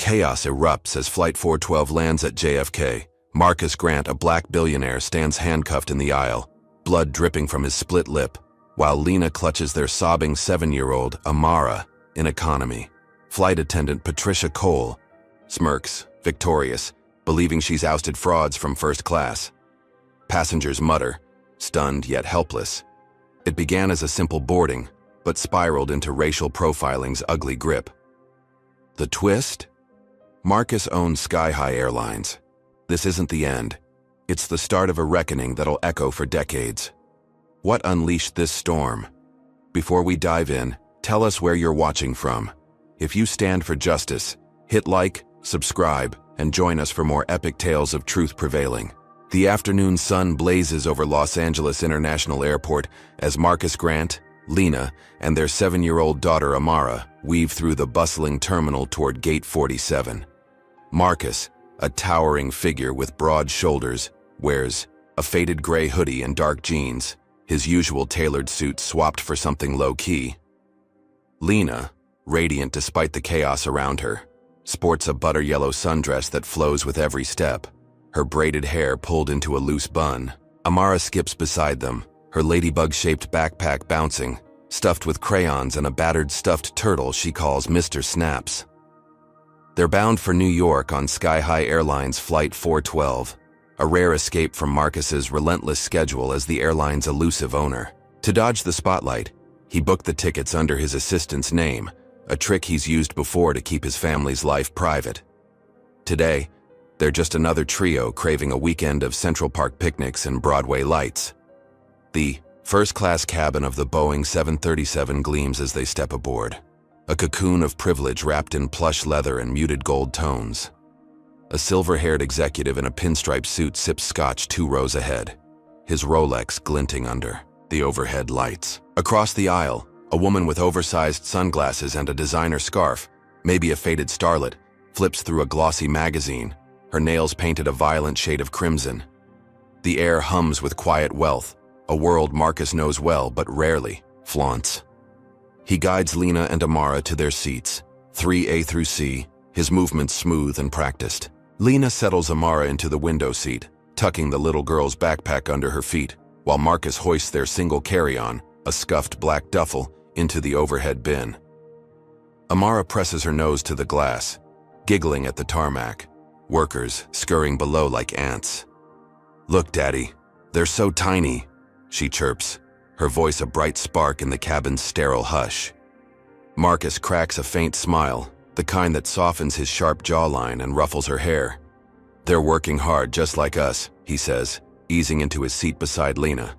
Chaos erupts as Flight 412 lands at JFK. Marcus Grant, a black billionaire, stands handcuffed in the aisle, blood dripping from his split lip, while Lena clutches their sobbing 7-year-old, Amara, in economy. Flight attendant Patricia Cole smirks, victorious, believing she's ousted frauds from first class. Passengers mutter, stunned yet helpless. It began as a simple boarding, but spiraled into racial profiling's ugly grip. The twist? Marcus owns Sky-High Airlines. This isn't the end. It's the start of a reckoning that'll echo for decades. What unleashed this storm? Before we dive in, tell us where you're watching from. If you stand for justice, hit like, subscribe, and join us for more epic tales of truth prevailing. The afternoon sun blazes over Los Angeles International Airport as Marcus Grant, Lena, and their 7-year-old daughter Amara weave through the bustling terminal toward Gate 47. Marcus, a towering figure with broad shoulders, wears a faded gray hoodie and dark jeans, his usual tailored suit swapped for something low-key. Lena, radiant despite the chaos around her, sports a butter-yellow sundress that flows with every step, her braided hair pulled into a loose bun. Amara skips beside them, her ladybug-shaped backpack bouncing, stuffed with crayons and a battered stuffed turtle she calls Mr. Snaps. They're bound for New York on Sky-High Airlines Flight 412, a rare escape from Marcus's relentless schedule as the airline's elusive owner. To dodge the spotlight, he booked the tickets under his assistant's name, a trick he's used before to keep his family's life private. Today, they're just another trio craving a weekend of Central Park picnics and Broadway lights. The first-class cabin of the Boeing 737 gleams as they step aboard, a cocoon of privilege wrapped in plush leather and muted gold tones. A silver-haired executive in a pinstripe suit sips scotch 2 rows ahead, his Rolex glinting under the overhead lights. Across the aisle, a woman with oversized sunglasses and a designer scarf, maybe a faded starlet, flips through a glossy magazine, her nails painted a violent shade of crimson. The air hums with quiet wealth, a world Marcus knows well but rarely flaunts. He guides Lena and Amara to their seats, 3A through C, his movements smooth and practiced. Lena settles Amara into the window seat, tucking the little girl's backpack under her feet, while Marcus hoists their single carry-on, a scuffed black duffel, into the overhead bin. Amara presses her nose to the glass, giggling at the tarmac, workers scurrying below like ants. "Look, Daddy, they're so tiny," she chirps, her voice a bright spark in the cabin's sterile hush. Marcus cracks a faint smile, the kind that softens his sharp jawline and ruffles her hair. "They're working hard just like us," he says, easing into his seat beside Lena.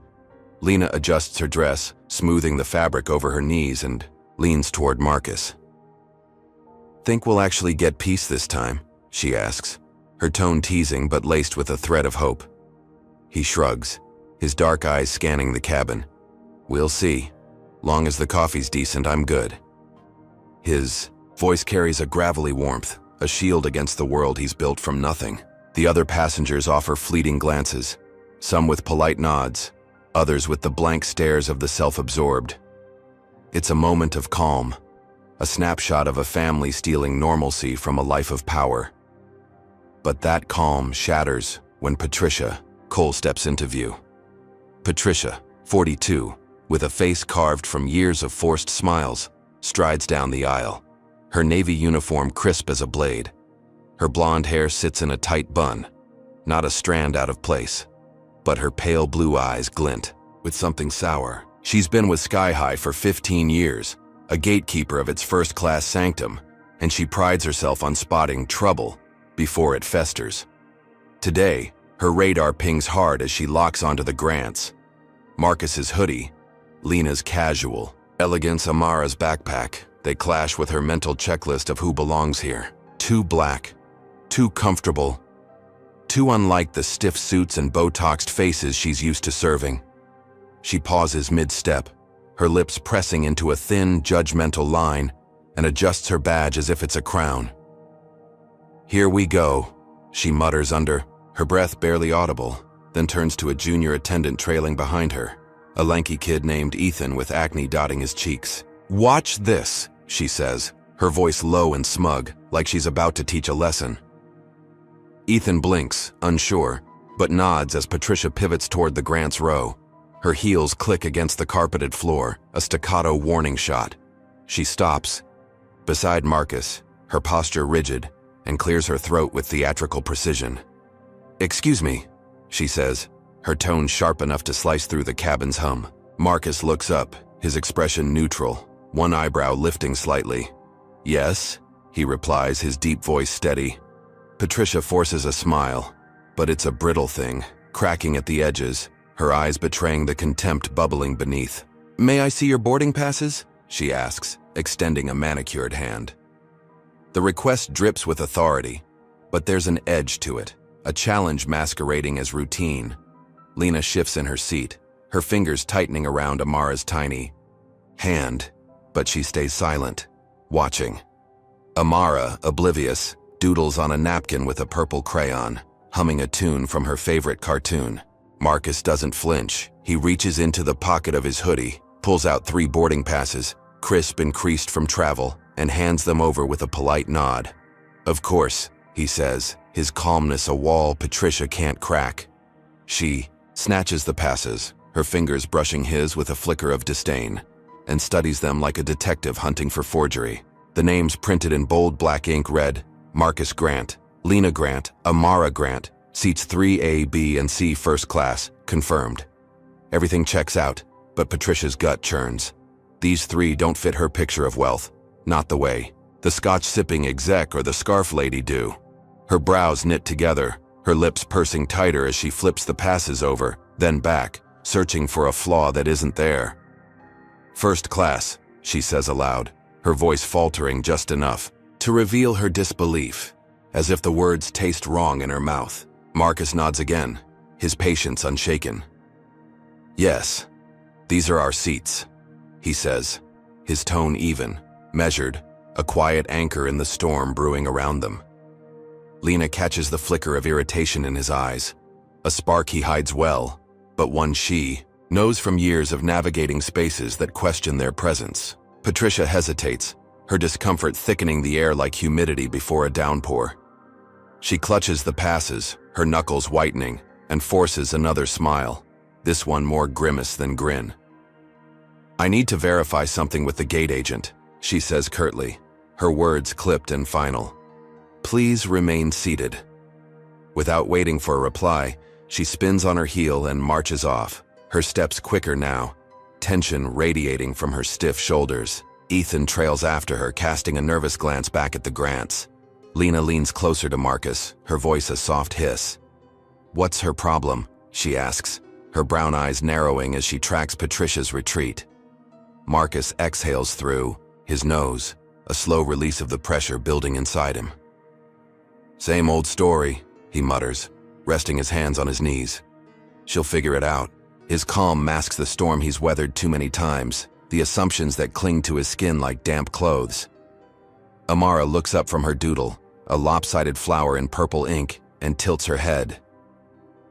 Lena adjusts her dress, smoothing the fabric over her knees, and leans toward Marcus. "Think we'll actually get peace this time?" she asks, her tone teasing but laced with a thread of hope. He shrugs, his dark eyes scanning the cabin. "We'll see. Long as the coffee's decent, I'm good." His voice carries a gravelly warmth, a shield against the world he's built from nothing. The other passengers offer fleeting glances, some with polite nods, others with the blank stares of the self-absorbed. It's a moment of calm, a snapshot of a family stealing normalcy from a life of power. But that calm shatters when Patricia Cole steps into view. Patricia, 42, with a face carved from years of forced smiles, strides down the aisle, her navy uniform crisp as a blade. Her blonde hair sits in a tight bun, not a strand out of place, but her pale blue eyes glint with something sour. She's been with Sky-High for 15 years, a gatekeeper of its first-class sanctum, and she prides herself on spotting trouble before it festers. Today, her radar pings hard as she locks onto the Grants. Marcus's hoodie, Lena's casual, elegance Amara's backpack. They clash with her mental checklist of who belongs here. Too black, too comfortable, too unlike the stiff suits and Botoxed faces she's used to serving. She pauses mid-step, her lips pressing into a thin, judgmental line, and adjusts her badge as if it's a crown. "Here we go," she mutters under, her breath barely audible, then turns to a junior attendant trailing behind her, a lanky kid named Ethan with acne dotting his cheeks. "Watch this," she says, her voice low and smug, like she's about to teach a lesson. Ethan blinks, unsure, but nods as Patricia pivots toward the Grant's row. Her heels click against the carpeted floor, a staccato warning shot. She stops, beside Marcus, her posture rigid, and clears her throat with theatrical precision. "Excuse me," she says, her tone sharp enough to slice through the cabin's hum. Marcus looks up, his expression neutral, one eyebrow lifting slightly. "Yes," he replies, his deep voice steady. Patricia forces a smile, but it's a brittle thing, cracking at the edges, her eyes betraying the contempt bubbling beneath. "May I see your boarding passes?" she asks, extending a manicured hand. The request drips with authority, but there's an edge to it, a challenge masquerading as routine. Lena shifts in her seat, her fingers tightening around Amara's tiny hand, but she stays silent, watching. Amara, oblivious, doodles on a napkin with a purple crayon, humming a tune from her favorite cartoon. Marcus doesn't flinch. He reaches into the pocket of his hoodie, pulls out 3 boarding passes, crisp and creased from travel, and hands them over with a polite nod. "Of course," he says, his calmness a wall Patricia can't crack. She snatches the passes, her fingers brushing his with a flicker of disdain, and studies them like a detective hunting for forgery. The names printed in bold black ink read, Marcus Grant, Lena Grant, Amara Grant, seats 3A, B, and C first class, confirmed. Everything checks out, but Patricia's gut churns. These 3 don't fit her picture of wealth, not the way the scotch-sipping exec or the scarf lady do. Her brows knit together, her lips pursing tighter as she flips the passes over, then back, searching for a flaw that isn't there. "First class," she says aloud, her voice faltering just enough to reveal her disbelief, as if the words taste wrong in her mouth. Marcus nods again, his patience unshaken. "Yes, these are our seats," he says, his tone even, measured, a quiet anchor in the storm brewing around them. Lena catches the flicker of irritation in his eyes, a spark he hides well, but one she knows from years of navigating spaces that question their presence. Patricia hesitates, her discomfort thickening the air like humidity before a downpour. She clutches the passes, her knuckles whitening, and forces another smile, this one more grimace than grin. "I need to verify something with the gate agent," she says curtly, her words clipped and final. "Please remain seated." Without waiting for a reply, she spins on her heel and marches off, her steps quicker now, tension radiating from her stiff shoulders. Ethan trails after her, casting a nervous glance back at the Grants. Lena leans closer to Marcus, her voice a soft hiss. "What's her problem?" she asks, her brown eyes narrowing as she tracks Patricia's retreat. Marcus exhales through his nose, a slow release of the pressure building inside him. "Same old story," he mutters, resting his hands on his knees. "She'll figure it out." His calm masks the storm he's weathered too many times, the assumptions that cling to his skin like damp clothes. Amara looks up from her doodle, a lopsided flower in purple ink, and tilts her head.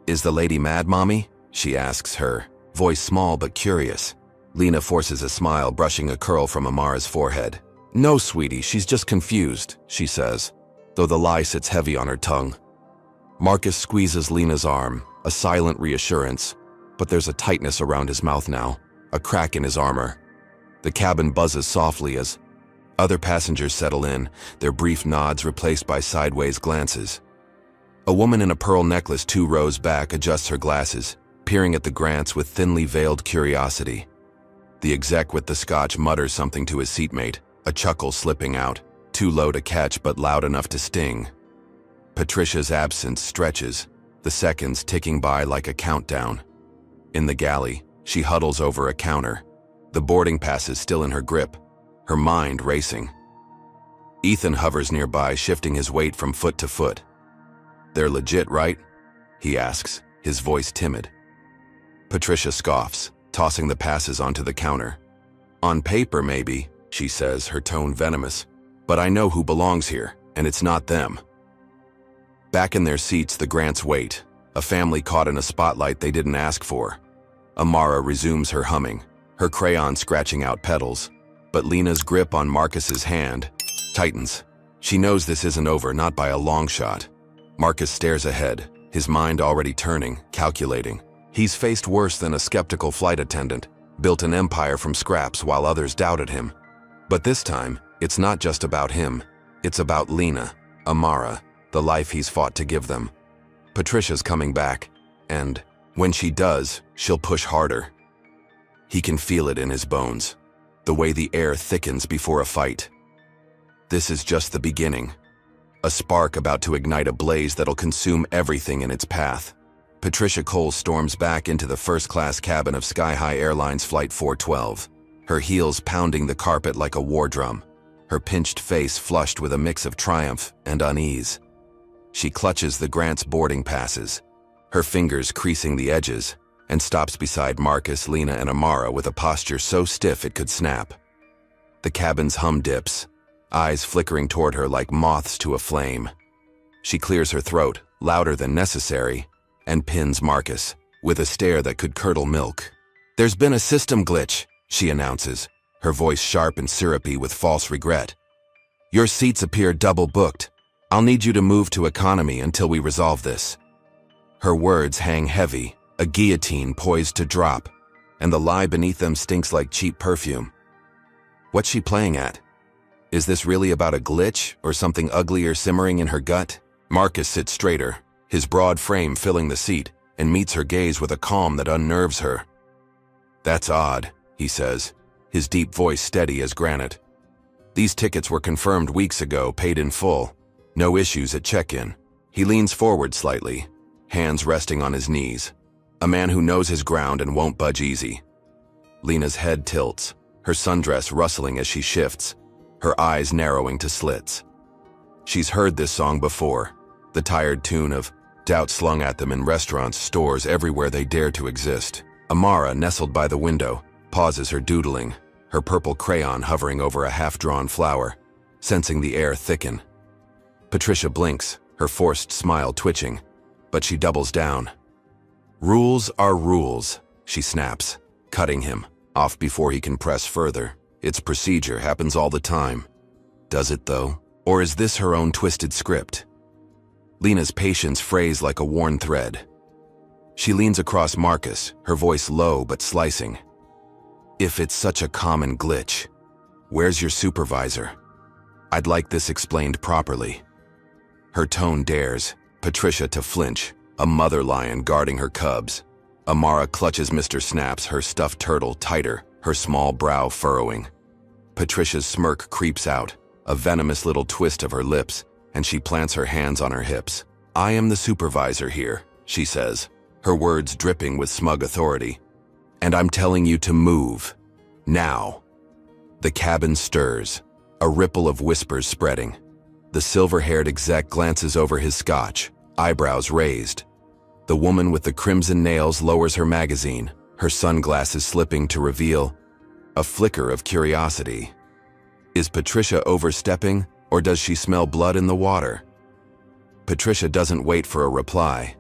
"Is the lady mad, Mommy?" she asks her, voice small but curious. Lena forces a smile, brushing a curl from Amara's forehead. "No, sweetie, she's just confused," she says, though the lie sits heavy on her tongue. Marcus squeezes Lena's arm, a silent reassurance, but there's a tightness around his mouth now, a crack in his armor. The cabin buzzes softly as other passengers settle in, their brief nods replaced by sideways glances. A woman in a pearl necklace 2 rows back adjusts her glasses, peering at the Grants with thinly veiled curiosity. The exec with the scotch mutters something to his seatmate, a chuckle slipping out, too low to catch but loud enough to sting. Patricia's absence stretches, the seconds ticking by like a countdown. In the galley, she huddles over a counter, the boarding passes still in her grip, her mind racing. Ethan hovers nearby, shifting his weight from foot to foot. "They're legit, right?" he asks, his voice timid. Patricia scoffs, tossing the passes onto the counter. "On paper, maybe," she says, her tone venomous, "but I know who belongs here, and it's not them." Back in their seats, the Grants wait, a family caught in a spotlight they didn't ask for. Amara resumes her humming, her crayon scratching out petals, but Lena's grip on Marcus's hand tightens. She knows this isn't over, not by a long shot. Marcus stares ahead, his mind already turning, calculating. He's faced worse than a skeptical flight attendant, built an empire from scraps while others doubted him. But this time, it's not just about him. It's about Lena, Amara, the life he's fought to give them. Patricia's coming back, and when she does, she'll push harder. He can feel it in his bones, the way the air thickens before a fight. This is just the beginning. A spark about to ignite a blaze that'll consume everything in its path. Patricia Cole storms back into the first-class cabin of Sky High Airlines Flight 412, her heels pounding the carpet like a war drum, her pinched face flushed with a mix of triumph and unease. She clutches the Grant's boarding passes, her fingers creasing the edges, and stops beside Marcus, Lena, and Amara with a posture so stiff it could snap. The cabin's hum dips, eyes flickering toward her like moths to a flame. She clears her throat, louder than necessary, and pins Marcus, with a stare that could curdle milk. "There's been a system glitch," she announces, her voice sharp and syrupy with false regret. "Your seats appear double-booked. I'll need you to move to economy until we resolve this." Her words hang heavy, a guillotine poised to drop, and the lie beneath them stinks like cheap perfume. What's she playing at? Is this really about a glitch or something uglier simmering in her gut? Marcus sits straighter, his broad frame filling the seat, and meets her gaze with a calm that unnerves her. "That's odd," he says, his deep voice steady as granite. "These tickets were confirmed weeks ago, paid in full. No issues at check-in." He leans forward slightly, hands resting on his knees. A man who knows his ground and won't budge easy. Lena's head tilts, her sundress rustling as she shifts, her eyes narrowing to slits. She's heard this song before, the tired tune of doubt slung at them in restaurants, stores, everywhere they dare to exist. Amara, nestled by the window, pauses her doodling, her purple crayon hovering over a half-drawn flower, sensing the air thicken. Patricia blinks, her forced smile twitching, but she doubles down. "Rules are rules," she snaps, cutting him off before he can press further. It's procedure, happens all the time. Does it though? Or is this her own twisted script? Lena's patience frays like a worn thread. She leans across Marcus, her voice low but slicing. "If it's such a common glitch, where's your supervisor? I'd like this explained properly." Her tone dares Patricia to flinch, a mother lion guarding her cubs. Amara clutches Mr. Snaps, her stuffed turtle, tighter, her small brow furrowing. Patricia's smirk creeps out, a venomous little twist of her lips, and she plants her hands on her hips. "I am the supervisor here," she says, her words dripping with smug authority. "And I'm telling you to move. Now." The cabin stirs, a ripple of whispers spreading. The silver-haired exec glances over his scotch, eyebrows raised. The woman with the crimson nails lowers her magazine, her sunglasses slipping to reveal a flicker of curiosity. Is Patricia overstepping, or does she smell blood in the water? Patricia doesn't wait for a reply.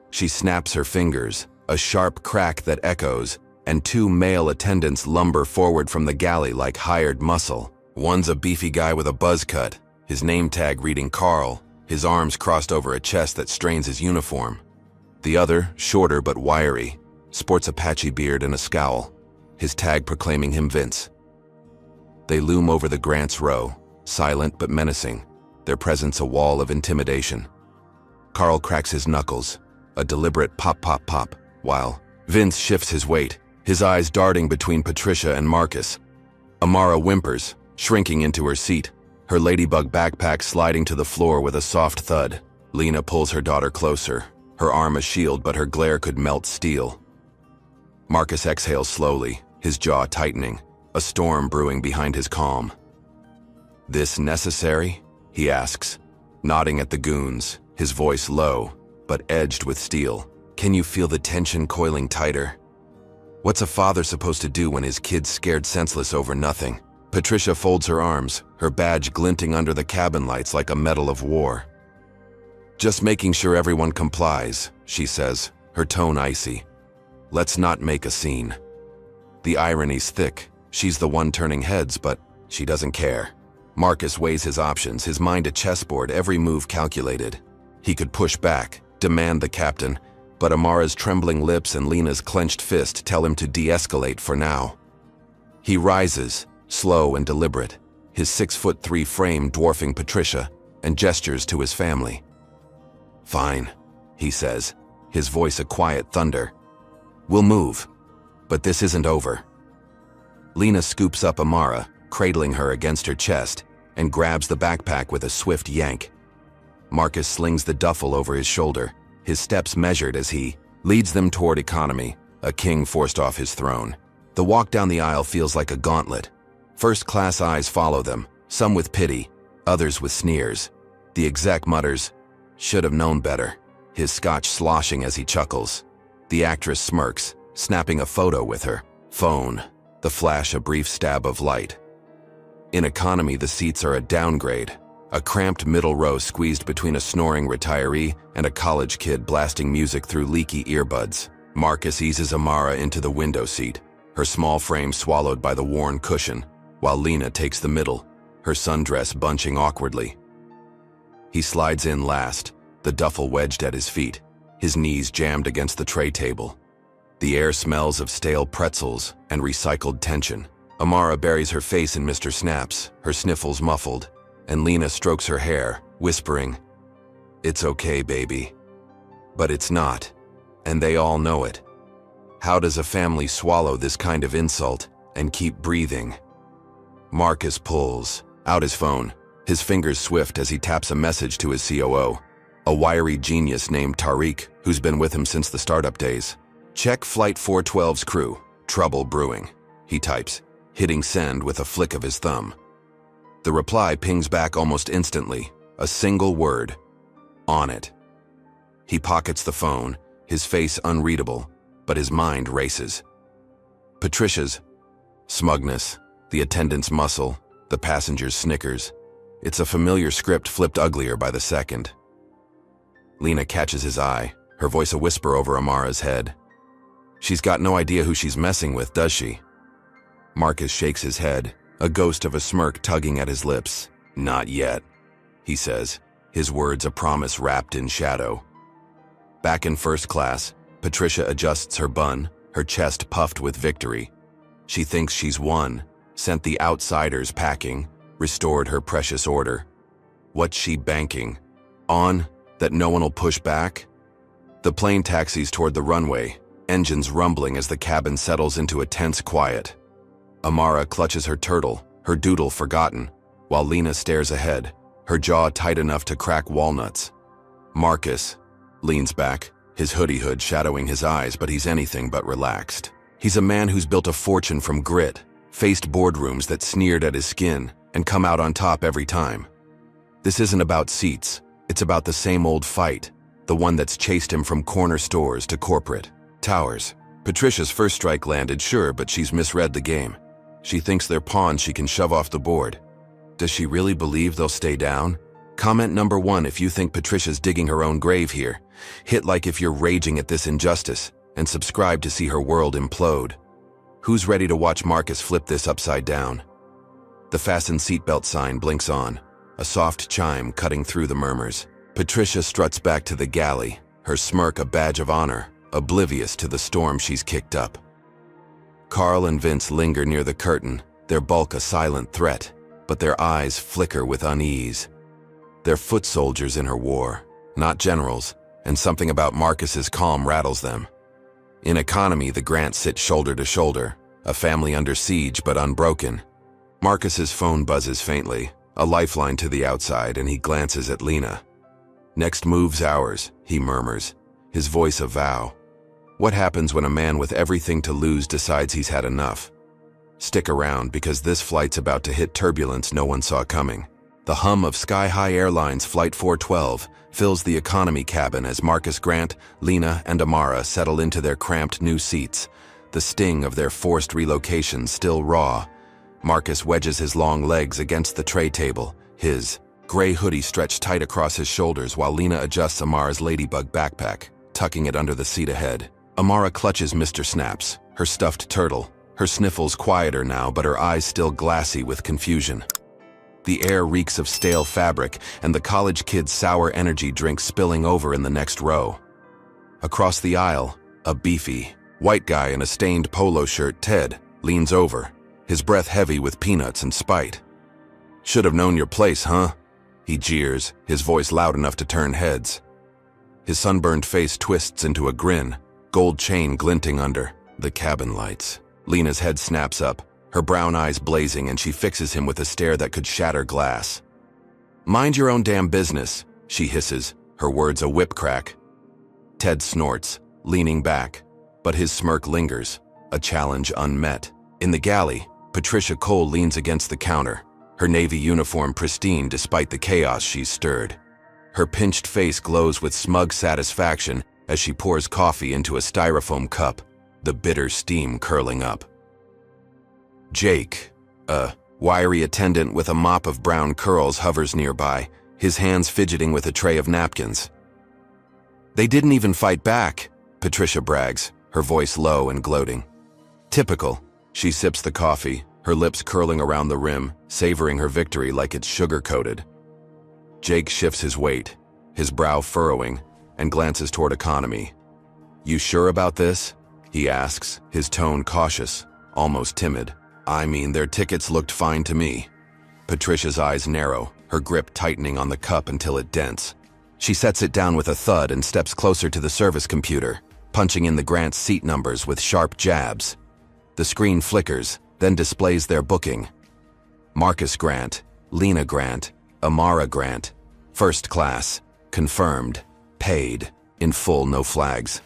She snaps her fingers, a sharp crack that echoes, and two male attendants lumber forward from the galley like hired muscle. One's a beefy guy with a buzz cut, his name tag reading Carl, his arms crossed over a chest that strains his uniform. The other, shorter but wiry, sports a patchy beard and a scowl, his tag proclaiming him Vince. They loom over the Grant's row, silent but menacing, their presence a wall of intimidation. Carl cracks his knuckles, a deliberate pop-pop-pop, while Vince shifts his weight, his eyes darting between Patricia and Marcus. Amara whimpers, shrinking into her seat, her ladybug backpack sliding to the floor with a soft thud. Lena pulls her daughter closer, her arm a shield but her glare could melt steel. Marcus exhales slowly, his jaw tightening, a storm brewing behind his calm. "This necessary?" he asks, nodding at the goons, his voice low, but edged with steel. "Can you feel the tension coiling tighter? What's a father supposed to do when his kid's scared senseless over nothing?" Patricia folds her arms, her badge glinting under the cabin lights like a medal of war. "Just making sure everyone complies," she says, her tone icy. "Let's not make a scene." The irony's thick. She's the one turning heads, but she doesn't care. Marcus weighs his options, his mind a chessboard, every move calculated. He could push back, demand the captain, but Amara's trembling lips and Lena's clenched fist tell him to de-escalate for now. He rises, slow and deliberate, his 6'3" frame dwarfing Patricia, and gestures to his family. "Fine," he says, his voice a quiet thunder. "We'll move, but this isn't over." Lena scoops up Amara, cradling her against her chest, and grabs the backpack with a swift yank. Marcus slings the duffel over his shoulder, his steps measured as he leads them toward economy, a king forced off his throne. The walk down the aisle feels like a gauntlet. First-class eyes follow them, some with pity, others with sneers. The exec mutters, "Should have known better," his scotch sloshing as he chuckles. The actress smirks, snapping a photo with her phone, the flash a brief stab of light. In economy, the seats are a downgrade, a cramped middle row squeezed between a snoring retiree and a college kid blasting music through leaky earbuds. Marcus eases Amara into the window seat, her small frame swallowed by the worn cushion, while Lena takes the middle, her sundress bunching awkwardly. He slides in last, the duffel wedged at his feet, his knees jammed against the tray table. The air smells of stale pretzels and recycled tension. Amara buries her face in Mr. Snap's, her sniffles muffled, and Lena strokes her hair, whispering, "It's okay, baby." But it's not, and they all know it. How does a family swallow this kind of insult and keep breathing? Marcus pulls out his phone, his fingers swift as he taps a message to his COO, a wiry genius named Tariq, who's been with him since the startup days. "Check Flight 412's crew. Trouble brewing," he types, hitting send with a flick of his thumb. The reply pings back almost instantly, a single word, "On it." He pockets the phone, his face unreadable, but his mind races. Patricia's smugness, the attendant's muscle, the passenger's snickers. It's a familiar script flipped uglier by the second. Lena catches his eye, her voice a whisper over Amara's head. "She's got no idea who she's messing with, does she?" Marcus shakes his head, a ghost of a smirk tugging at his lips. "Not yet," he says, his words a promise wrapped in shadow. Back in first class, Patricia adjusts her bun, her chest puffed with victory. She thinks she's won, sent the outsiders packing, restored her precious order. What's she banking on? That no one will push back? The plane taxis toward the runway, engines rumbling as the cabin settles into a tense quiet. Amara clutches her turtle, her doodle forgotten, while Lena stares ahead, her jaw tight enough to crack walnuts. Marcus leans back, his hoodie hood shadowing his eyes, but he's anything but relaxed. He's a man who's built a fortune from grit, faced boardrooms that sneered at his skin, and come out on top every time. This isn't about seats, it's about the same old fight, the one that's chased him from corner stores to corporate towers. Patricia's first strike landed, sure, but she's misread the game. She thinks they're pawns she can shove off the board. Does she really believe they'll stay down? Comment number 1 if you think Patricia's digging her own grave here. Hit like if you're raging at this injustice, and subscribe to see her world implode. Who's ready to watch Marcus flip this upside down? The fasten seatbelt sign blinks on, a soft chime cutting through the murmurs. Patricia struts back to the galley, her smirk a badge of honor, oblivious to the storm she's kicked up. Carl and Vince linger near the curtain, their bulk a silent threat, but their eyes flicker with unease. They're foot soldiers in her war, not generals, and something about Marcus's calm rattles them. In economy, the Grants sit shoulder to shoulder, a family under siege but unbroken. Marcus's phone buzzes faintly, a lifeline to the outside, and he glances at Lena. "Next move's ours," he murmurs, his voice a vow. What happens when a man with everything to lose decides he's had enough? Stick around, because this flight's about to hit turbulence no one saw coming. The hum of sky-high Airlines Flight 412 fills the economy cabin as Marcus Grant, Lena, and Amara settle into their cramped new seats, the sting of their forced relocation still raw. Marcus wedges his long legs against the tray table, his gray hoodie stretched tight across his shoulders while Lena adjusts Amara's ladybug backpack, tucking it under the seat ahead. Amara clutches Mr. Snaps, her stuffed turtle, her sniffles quieter now but her eyes still glassy with confusion. The air reeks of stale fabric and the college kid's sour energy drink spilling over in the next row. Across the aisle, a beefy, white guy in a stained polo shirt, Ted, leans over, his breath heavy with peanuts and spite. "Should have known your place, huh?" He jeers, his voice loud enough to turn heads. His sunburned face twists into a grin, gold chain glinting under the cabin lights. Lena's head snaps up, her brown eyes blazing, and she fixes him with a stare that could shatter glass. "Mind your own damn business," she hisses, her words a whip crack. Ted snorts, leaning back, but his smirk lingers, a challenge unmet. In the galley, Patricia Cole leans against the counter, her navy uniform pristine despite the chaos she's stirred. Her pinched face glows with smug satisfaction as she pours coffee into a styrofoam cup, the bitter steam curling up. Jake, a wiry attendant with a mop of brown curls, hovers nearby, his hands fidgeting with a tray of napkins. "They didn't even fight back," Patricia brags, her voice low and gloating. "Typical." She sips the coffee, her lips curling around the rim, savoring her victory like it's sugar-coated. Jake shifts his weight, his brow furrowing, and glances toward economy. "You sure about this?" he asks, his tone cautious, almost timid. "I mean, their tickets looked fine to me." Patricia's eyes narrow, her grip tightening on the cup until it dents. She sets it down with a thud and steps closer to the service computer, punching in the Grant's seat numbers with sharp jabs. The screen flickers, then displays their booking. Marcus Grant, Lena Grant, Amara Grant, first class, confirmed, paid, in full, no flags.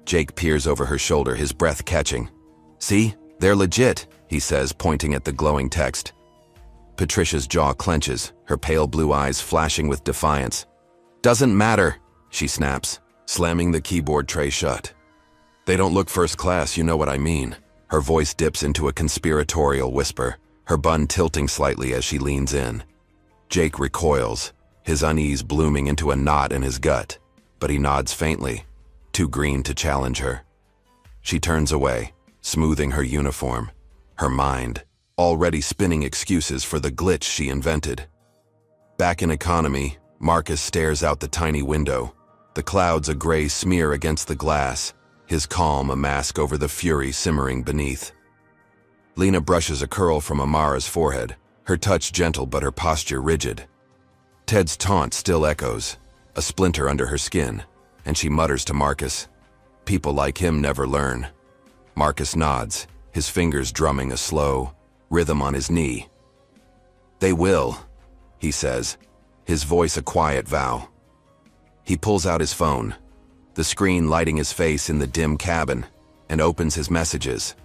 Jake peers over her shoulder, his breath catching. "See, they're legit," he says, pointing at the glowing text. Patricia's jaw clenches, her pale blue eyes flashing with defiance. "Doesn't matter," she snaps, slamming the keyboard tray shut. "They don't look first class, you know what I mean." Her voice dips into a conspiratorial whisper, her bun tilting slightly as she leans in. Jake recoils, his unease blooming into a knot in his gut, but he nods faintly, too green to challenge her. She turns away, smoothing her uniform, her mind already spinning excuses for the glitch she invented. Back in economy, Marcus stares out the tiny window, the clouds a gray smear against the glass, his calm a mask over the fury simmering beneath. Lena brushes a curl from Amara's forehead, her touch gentle but her posture rigid. Ted's taunt still echoes, a splinter under her skin, and she mutters to Marcus, "People like him never learn." Marcus nods, his fingers drumming a slow rhythm on his knee. "They will," he says, his voice a quiet vow. He pulls out his phone, the screen lighting his face in the dim cabin, and opens his messages.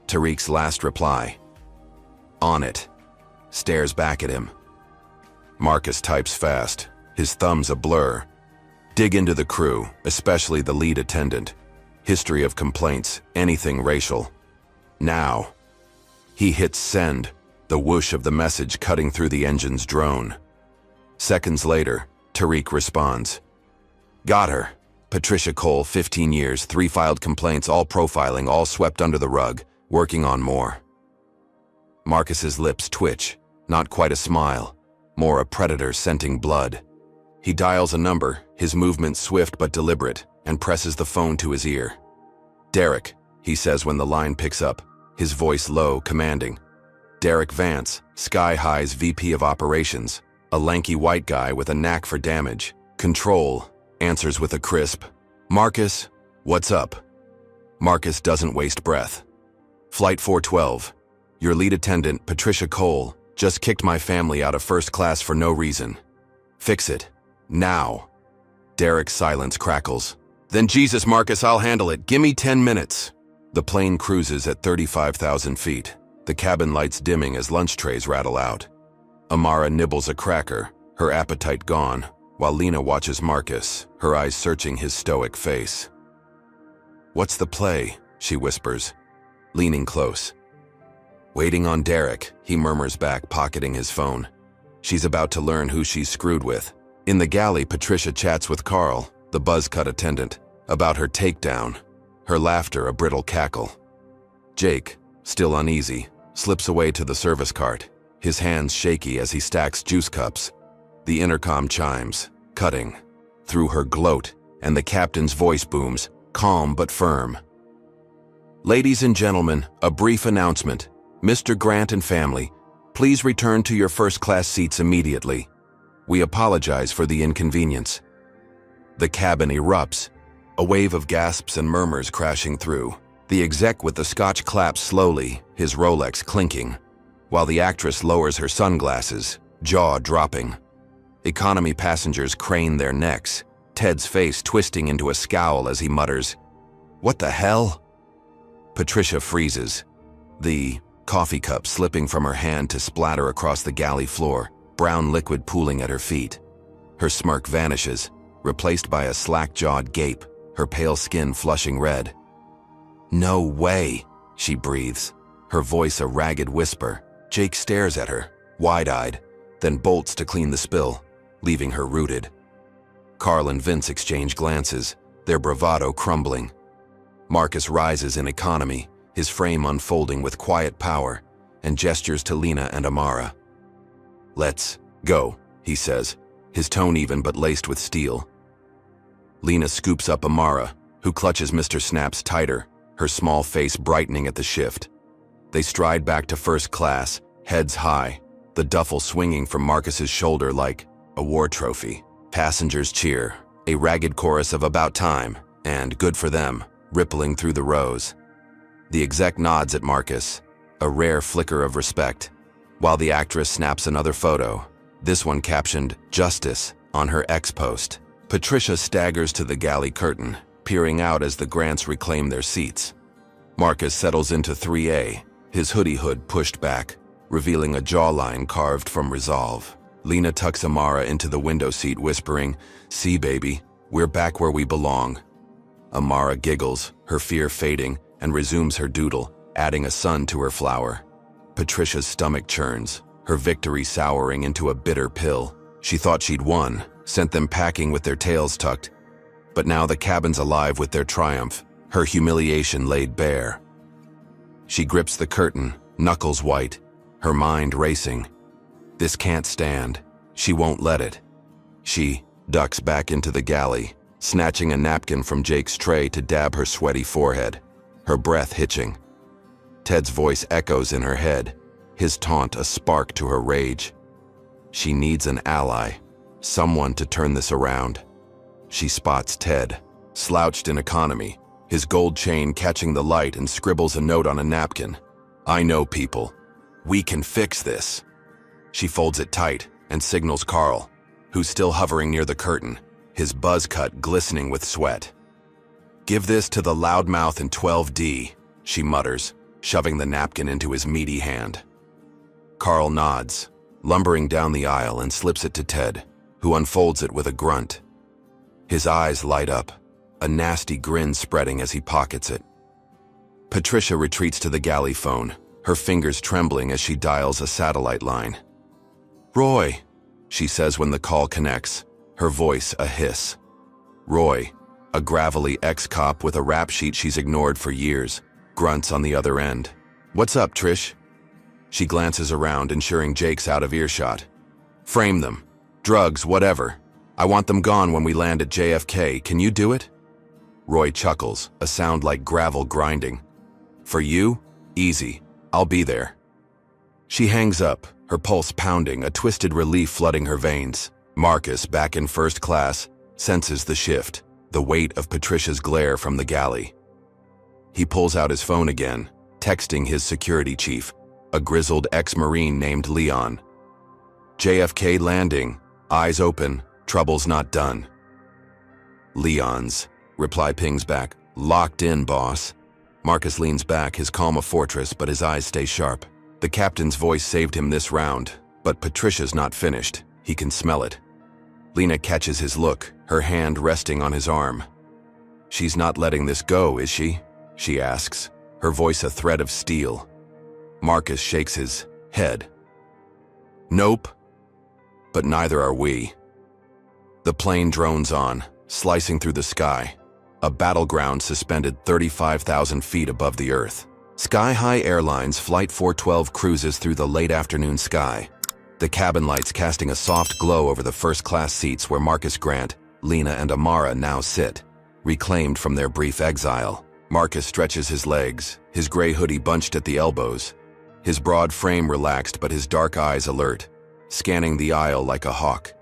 Tariq's last reply. On it. Stares back at him. Marcus types fast, his thumbs a blur. Dig into the crew, especially the lead attendant. History of complaints, anything racial. Now. He hits send, the whoosh of the message cutting through the engine's drone. Seconds later, Tariq responds. Got her. Patricia Cole, 15 years, 3 filed complaints, all profiling, all swept under the rug, working on more. Marcus's lips twitch, not quite a smile, more a predator scenting blood. He dials a number, his movements swift but deliberate, and presses the phone to his ear. Derek, he says when the line picks up, his voice low, commanding. Derek Vance, Sky High's VP of Operations, a lanky white guy with a knack for damage. Control, answers with a crisp, Marcus, what's up? Marcus doesn't waste breath. Flight 412, your lead attendant, Patricia Cole, just kicked my family out of first class for no reason. Fix it. Now. Derek's silence crackles. Then Jesus, Marcus, I'll handle it. Gimme 10 minutes. The plane cruises at 35,000 feet, the cabin lights dimming as lunch trays rattle out. Amara nibbles a cracker, her appetite gone, while Lena watches Marcus, her eyes searching his stoic face. What's the play? She whispers, leaning close. Waiting on Derek, he murmurs back, pocketing his phone. She's about to learn who she's screwed with. In the galley, Patricia chats with Carl, the buzz-cut attendant, about her takedown, her laughter a brittle cackle. Jake, still uneasy, slips away to the service cart, his hands shaky as he stacks juice cups. The intercom chimes, cutting through her gloat, and the captain's voice booms, calm but firm. "Ladies and gentlemen, a brief announcement. Mr. Grant and family, please return to your first-class seats immediately. We apologize for the inconvenience." The cabin erupts, a wave of gasps and murmurs crashing through. The exec with the scotch claps slowly, his Rolex clinking, while the actress lowers her sunglasses, jaw dropping. Economy passengers crane their necks, Ted's face twisting into a scowl as he mutters, "What the hell?" Patricia freezes, the coffee cup slipping from her hand to splatter across the galley floor, brown liquid pooling at her feet. Her smirk vanishes, replaced by a slack-jawed gape, her pale skin flushing red. "No way," she breathes, her voice a ragged whisper. Jake stares at her, wide-eyed, then bolts to clean the spill, leaving her rooted. Carl and Vince exchange glances, their bravado crumbling. Marcus rises in economy, his frame unfolding with quiet power, and gestures to Lena and Amara. "Let's go," he says, his tone even but laced with steel. Lena scoops up Amara, who clutches Mr. Snaps tighter, her small face brightening at the shift. They stride back to first class, heads high, the duffel swinging from Marcus's shoulder like a war trophy. Passengers cheer, a ragged chorus of "about time" and "good for them" rippling through the rows. The exec nods at Marcus, a rare flicker of respect, while the actress snaps another photo, this one captioned "Justice" on her X-post. Patricia staggers to the galley curtain, peering out as the Grants reclaim their seats. Marcus settles into 3A, his hoodie hood pushed back, revealing a jawline carved from resolve. Lena tucks Amara into the window seat, whispering, "See, baby, we're back where we belong." Amara giggles, her fear fading, and resumes her doodle, adding a sun to her flower. Patricia's stomach churns, her victory souring into a bitter pill. She thought she'd won, sent them packing with their tails tucked. But now the cabin's alive with their triumph, her humiliation laid bare. She grips the curtain, knuckles white, her mind racing. This can't stand. She won't let it. She ducks back into the galley, snatching a napkin from Jake's tray to dab her sweaty forehead, her breath hitching. Ted's voice echoes in her head, his taunt a spark to her rage. She needs an ally, someone to turn this around. She spots Ted, slouched in economy, his gold chain catching the light, and scribbles a note on a napkin. "I know people. We can fix this." She folds it tight and signals Carl, who's still hovering near the curtain, his buzz cut glistening with sweat. "Give this to the loudmouth in 12D, she mutters, shoving the napkin into his meaty hand. Carl nods, lumbering down the aisle, and slips it to Ted, who unfolds it with a grunt. His eyes light up, a nasty grin spreading as he pockets it. Patricia retreats to the galley phone, her fingers trembling as she dials a satellite line. "Roy," she says when the call connects, her voice a hiss. Roy, a gravelly ex-cop with a rap sheet she's ignored for years, grunts on the other end. "What's up, Trish?" She glances around, ensuring Jake's out of earshot. "Frame them. Drugs, whatever. I want them gone when we land at JFK. Can you do it?" Roy chuckles, a sound like gravel grinding. "For you? Easy. I'll be there." She hangs up, her pulse pounding, a twisted relief flooding her veins. Marcus, back in first class, senses the shift, the weight of Patricia's glare from the galley. He pulls out his phone again, texting his security chief, a grizzled ex-Marine named Leon. "JFK landing, eyes open, trouble's not done." "Leon's," reply pings back, "locked in, boss." Marcus leans back, his calm a fortress, but his eyes stay sharp. The captain's voice saved him this round, but Patricia's not finished. He can smell it. Lena catches his look, her hand resting on his arm. "She's not letting this go, is she?" she asks, her voice a thread of steel. Marcus shakes his head. "Nope. But neither are we." The plane drones on, slicing through the sky, a battleground suspended 35,000 feet above the earth. Sky-High Airlines Flight 412 cruises through the late afternoon sky, the cabin lights casting a soft glow over the first-class seats where Marcus Grant, Lena, and Amara now sit, reclaimed from their brief exile. Marcus stretches his legs, his gray hoodie bunched at the elbows, his broad frame relaxed but his dark eyes alert, scanning the aisle like a hawk.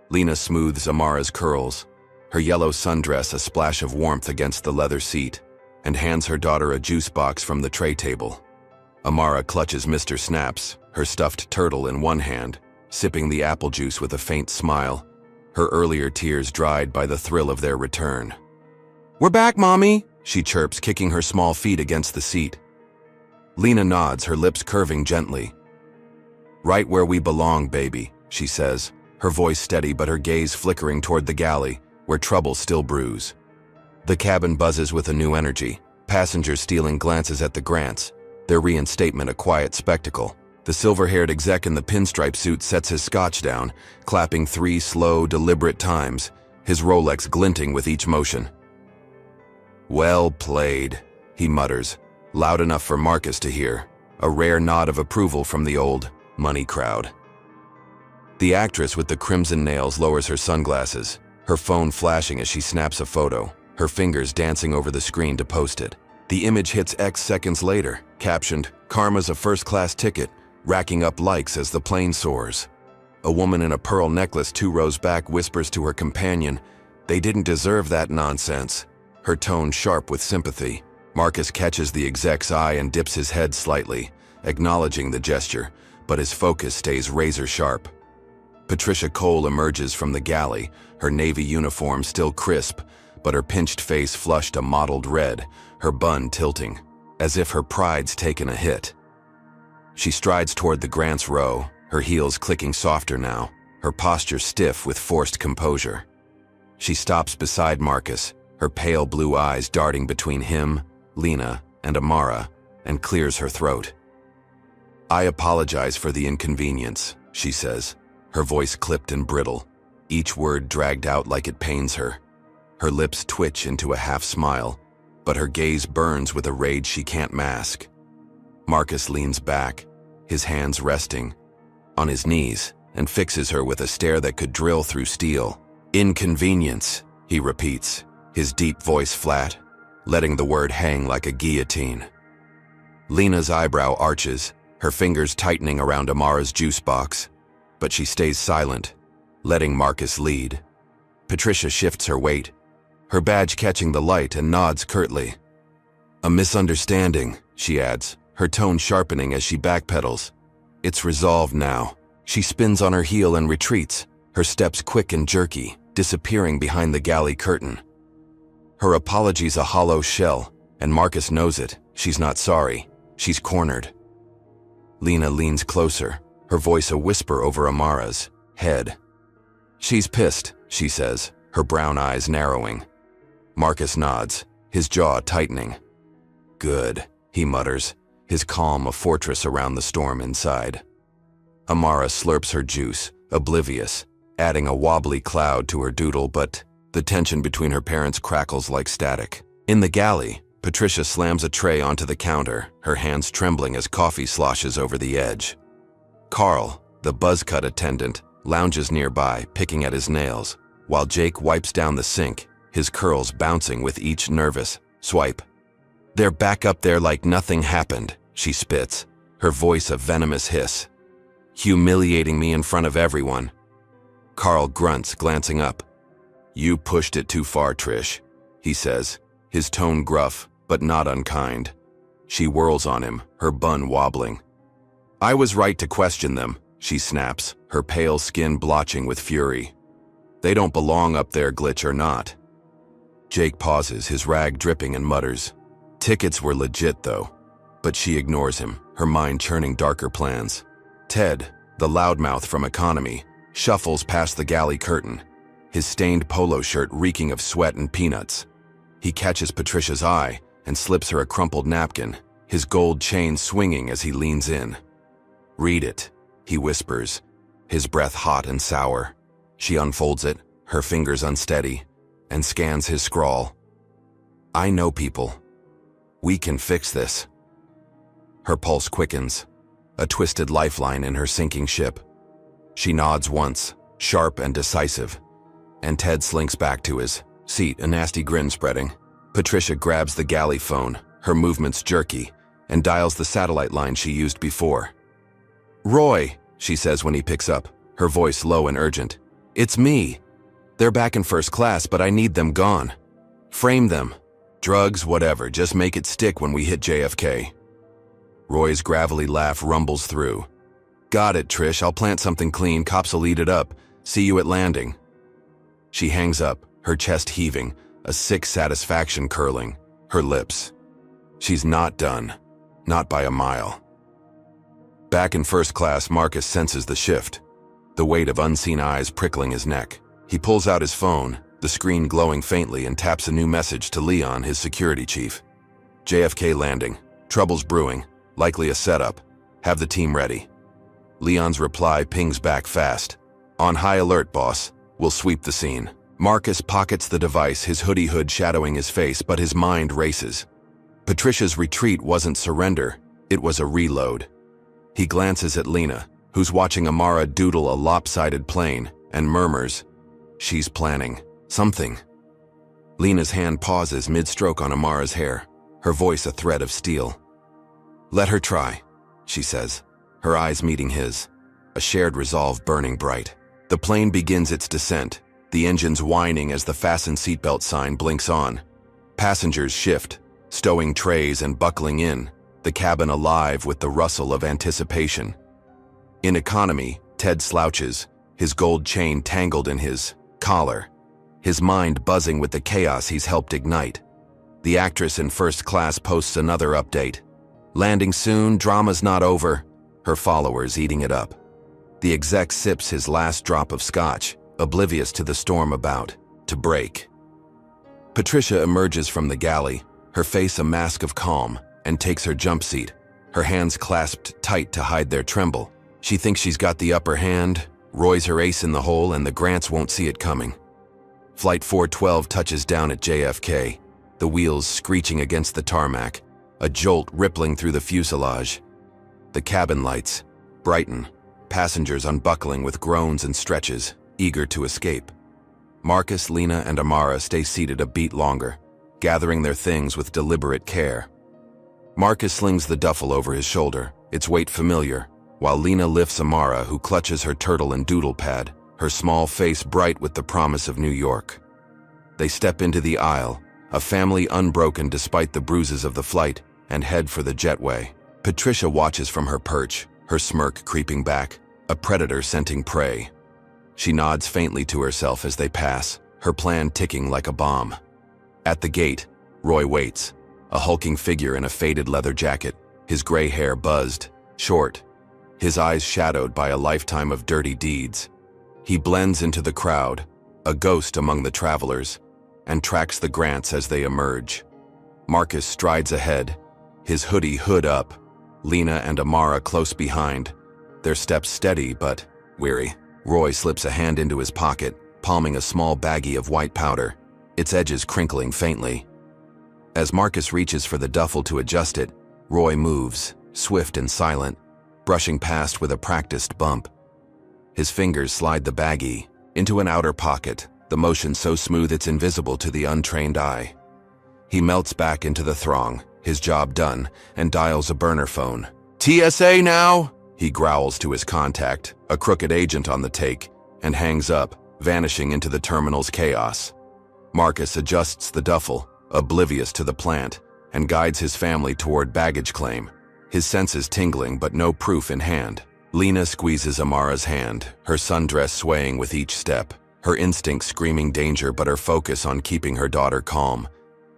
Lena smooths Amara's curls, her yellow sundress a splash of warmth against the leather seat, and hands her daughter a juice box from the tray table. Amara clutches Mr. Snaps, her stuffed turtle in one hand, sipping the apple juice with a faint smile, her earlier tears dried by the thrill of their return. "We're back, Mommy," she chirps, kicking her small feet against the seat. Lena nods, her lips curving gently. "Right where we belong, baby," she says, her voice steady but her gaze flickering toward the galley, where trouble still brews. The cabin buzzes with a new energy, passengers stealing glances at the Grants, their reinstatement a quiet spectacle. The silver-haired exec in the pinstripe suit sets his scotch down, clapping 3 slow, deliberate times, his Rolex glinting with each motion. "Well played," he mutters, loud enough for Marcus to hear, a rare nod of approval from the old money crowd. The actress with the crimson nails lowers her sunglasses, her phone flashing as she snaps a photo, her fingers dancing over the screen to post it. The image hits X seconds later, captioned, "Karma's a first-class ticket," racking up likes as the plane soars. A woman in a pearl necklace 2 rows back whispers to her companion, "They didn't deserve that nonsense," her tone sharp with sympathy. Marcus catches the exec's eye and dips his head slightly, acknowledging the gesture, but his focus stays razor-sharp. Patricia Cole emerges from the galley, her navy uniform still crisp, but her pinched face flushed a mottled red, her bun tilting, as if her pride's taken a hit. She strides toward the Grant's row, her heels clicking softer now, her posture stiff with forced composure. She stops beside Marcus, her pale blue eyes darting between him, Lena, and Amara, and clears her throat. "I apologize for the inconvenience," she says, her voice clipped and brittle, each word dragged out like it pains her. Her lips twitch into a half-smile, but her gaze burns with a rage she can't mask. Marcus leans back, his hands resting, on his knees, and fixes her with a stare that could drill through steel. "Inconvenience," he repeats, his deep voice flat, letting the word hang like a guillotine. Lena's eyebrow arches, her fingers tightening around Amara's juice box, but she stays silent, letting Marcus lead. Patricia shifts her weight, her badge catching the light, and nods curtly. "A misunderstanding," she adds, her tone sharpening as she backpedals. "It's resolved now." She spins on her heel and retreats, her steps quick and jerky, disappearing behind the galley curtain. Her apology's a hollow shell, and Marcus knows it. She's not sorry. She's cornered. Lena leans closer, her voice a whisper over Amara's head. "She's pissed," she says, her brown eyes narrowing. Marcus nods, his jaw tightening. "Good," he mutters, his calm a fortress around the storm inside. Amara slurps her juice, oblivious, adding a wobbly cloud to her doodle, but the tension between her parents crackles like static. In the galley, Patricia slams a tray onto the counter, her hands trembling as coffee sloshes over the edge. Carl, the buzzcut attendant, lounges nearby, picking at his nails, while Jake wipes down the sink, his curls bouncing with each nervous swipe. "They're back up there like nothing happened," she spits, her voice a venomous hiss. "Humiliating me in front of everyone." Carl grunts, glancing up. "You pushed it too far, Trish," he says, his tone gruff, but not unkind. She whirls on him, her bun wobbling. "I was right to question them," she snaps, her pale skin blotching with fury. "They don't belong up there, glitch or not." Jake pauses, his rag dripping, and mutters, "Tickets were legit, though." But she ignores him, her mind churning darker plans. Ted, the loudmouth from Economy, shuffles past the galley curtain, his stained polo shirt reeking of sweat and peanuts. He catches Patricia's eye and slips her a crumpled napkin, his gold chain swinging as he leans in. "Read it," he whispers, his breath hot and sour. She unfolds it, her fingers unsteady, and scans his scrawl. "I know people. We can fix this." Her pulse quickens, a twisted lifeline in her sinking ship. She nods once, sharp and decisive, and Ted slinks back to his seat, a nasty grin spreading. Patricia grabs the galley phone, her movements jerky, and dials the satellite line she used before. "Roy," she says when he picks up, her voice low and urgent. "It's me. They're back in first class, but I need them gone. Frame them. Drugs, whatever, just make it stick when we hit JFK." Roy's gravelly laugh rumbles through. "Got it, Trish. I'll plant something clean. Cops will eat it up. See you at landing." She hangs up, her chest heaving, a sick satisfaction curling her lips. She's not done. Not by a mile. Back in first class, Marcus senses the shift, the weight of unseen eyes prickling his neck. He pulls out his phone, the screen glowing faintly, and taps a new message to Leon, his security chief. "JFK landing. Trouble's brewing. Likely a setup. Have the team ready." Leon's reply pings back fast. "On high alert, boss. We'll sweep the scene." Marcus pockets the device, his hoodie hood shadowing his face, but his mind races. Patricia's retreat wasn't surrender, it was a reload. He glances at Lena, who's watching Amara doodle a lopsided plane, and murmurs, "She's planning something." Lena's hand pauses mid-stroke on Amara's hair, her voice a thread of steel. "Let her try," she says, her eyes meeting his, a shared resolve burning bright. The plane begins its descent, the engines whining as the fasten seatbelt sign blinks on. Passengers shift, stowing trays and buckling in, the cabin alive with the rustle of anticipation. In economy, Ted slouches, his gold chain tangled in his collar, his mind buzzing with the chaos he's helped ignite. The actress in first class posts another update. "Landing soon, drama's not over," her followers eating it up. The exec sips his last drop of scotch, oblivious to the storm about to break. Patricia emerges from the galley, her face a mask of calm, and takes her jump seat, her hands clasped tight to hide their tremble. She thinks she's got the upper hand, Roy's her ace in the hole, and the Grants won't see it coming. Flight 412 touches down at JFK, the wheels screeching against the tarmac, a jolt rippling through the fuselage. The cabin lights brighten, passengers unbuckling with groans and stretches, eager to escape. Marcus, Lena, and Amara stay seated a beat longer, gathering their things with deliberate care. Marcus slings the duffel over his shoulder, its weight familiar, while Lena lifts Amara, who clutches her turtle and doodle pad, her small face bright with the promise of New York. They step into the aisle, a family unbroken despite the bruises of the flight, and head for the jetway. Patricia watches from her perch, her smirk creeping back, a predator scenting prey. She nods faintly to herself as they pass, her plan ticking like a bomb. At the gate, Roy waits, a hulking figure in a faded leather jacket, his gray hair buzzed, short, his eyes shadowed by a lifetime of dirty deeds. He blends into the crowd, a ghost among the travelers, and tracks the Grants as they emerge. Marcus strides ahead, his hoodie hood up, Lena and Amara close behind, their steps steady but weary. Roy slips a hand into his pocket, palming a small baggie of white powder, its edges crinkling faintly. As Marcus reaches for the duffel to adjust it, Roy moves, swift and silent, brushing past with a practiced bump. His fingers slide the baggie into an outer pocket, the motion so smooth it's invisible to the untrained eye. He melts back into the throng, his job done, and dials a burner phone. "TSA now?" he growls to his contact, a crooked agent on the take, and hangs up, vanishing into the terminal's chaos. Marcus adjusts the duffel, oblivious to the plant, and guides his family toward baggage claim, his senses tingling but no proof in hand. Lena squeezes Amara's hand, her sundress swaying with each step, her instincts screaming danger but her focus on keeping her daughter calm.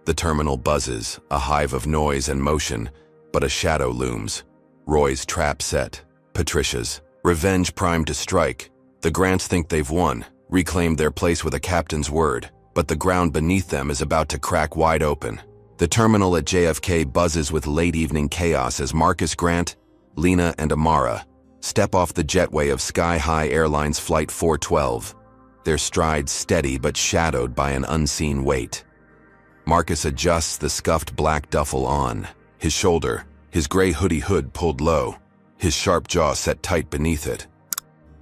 The terminal buzzes, a hive of noise and motion, but a shadow looms. Roy's trap set, Patricia's, revenge primed to strike. The Grants think they've won, reclaimed their place with a captain's word, but the ground beneath them is about to crack wide open. The terminal at JFK buzzes with late-evening chaos as Marcus Grant, Lena, and Amara step off the jetway of Sky High Airlines Flight 412, their strides steady but shadowed by an unseen weight. Marcus adjusts the scuffed black duffel on, his shoulder, his gray hoodie hood pulled low, his sharp jaw set tight beneath it.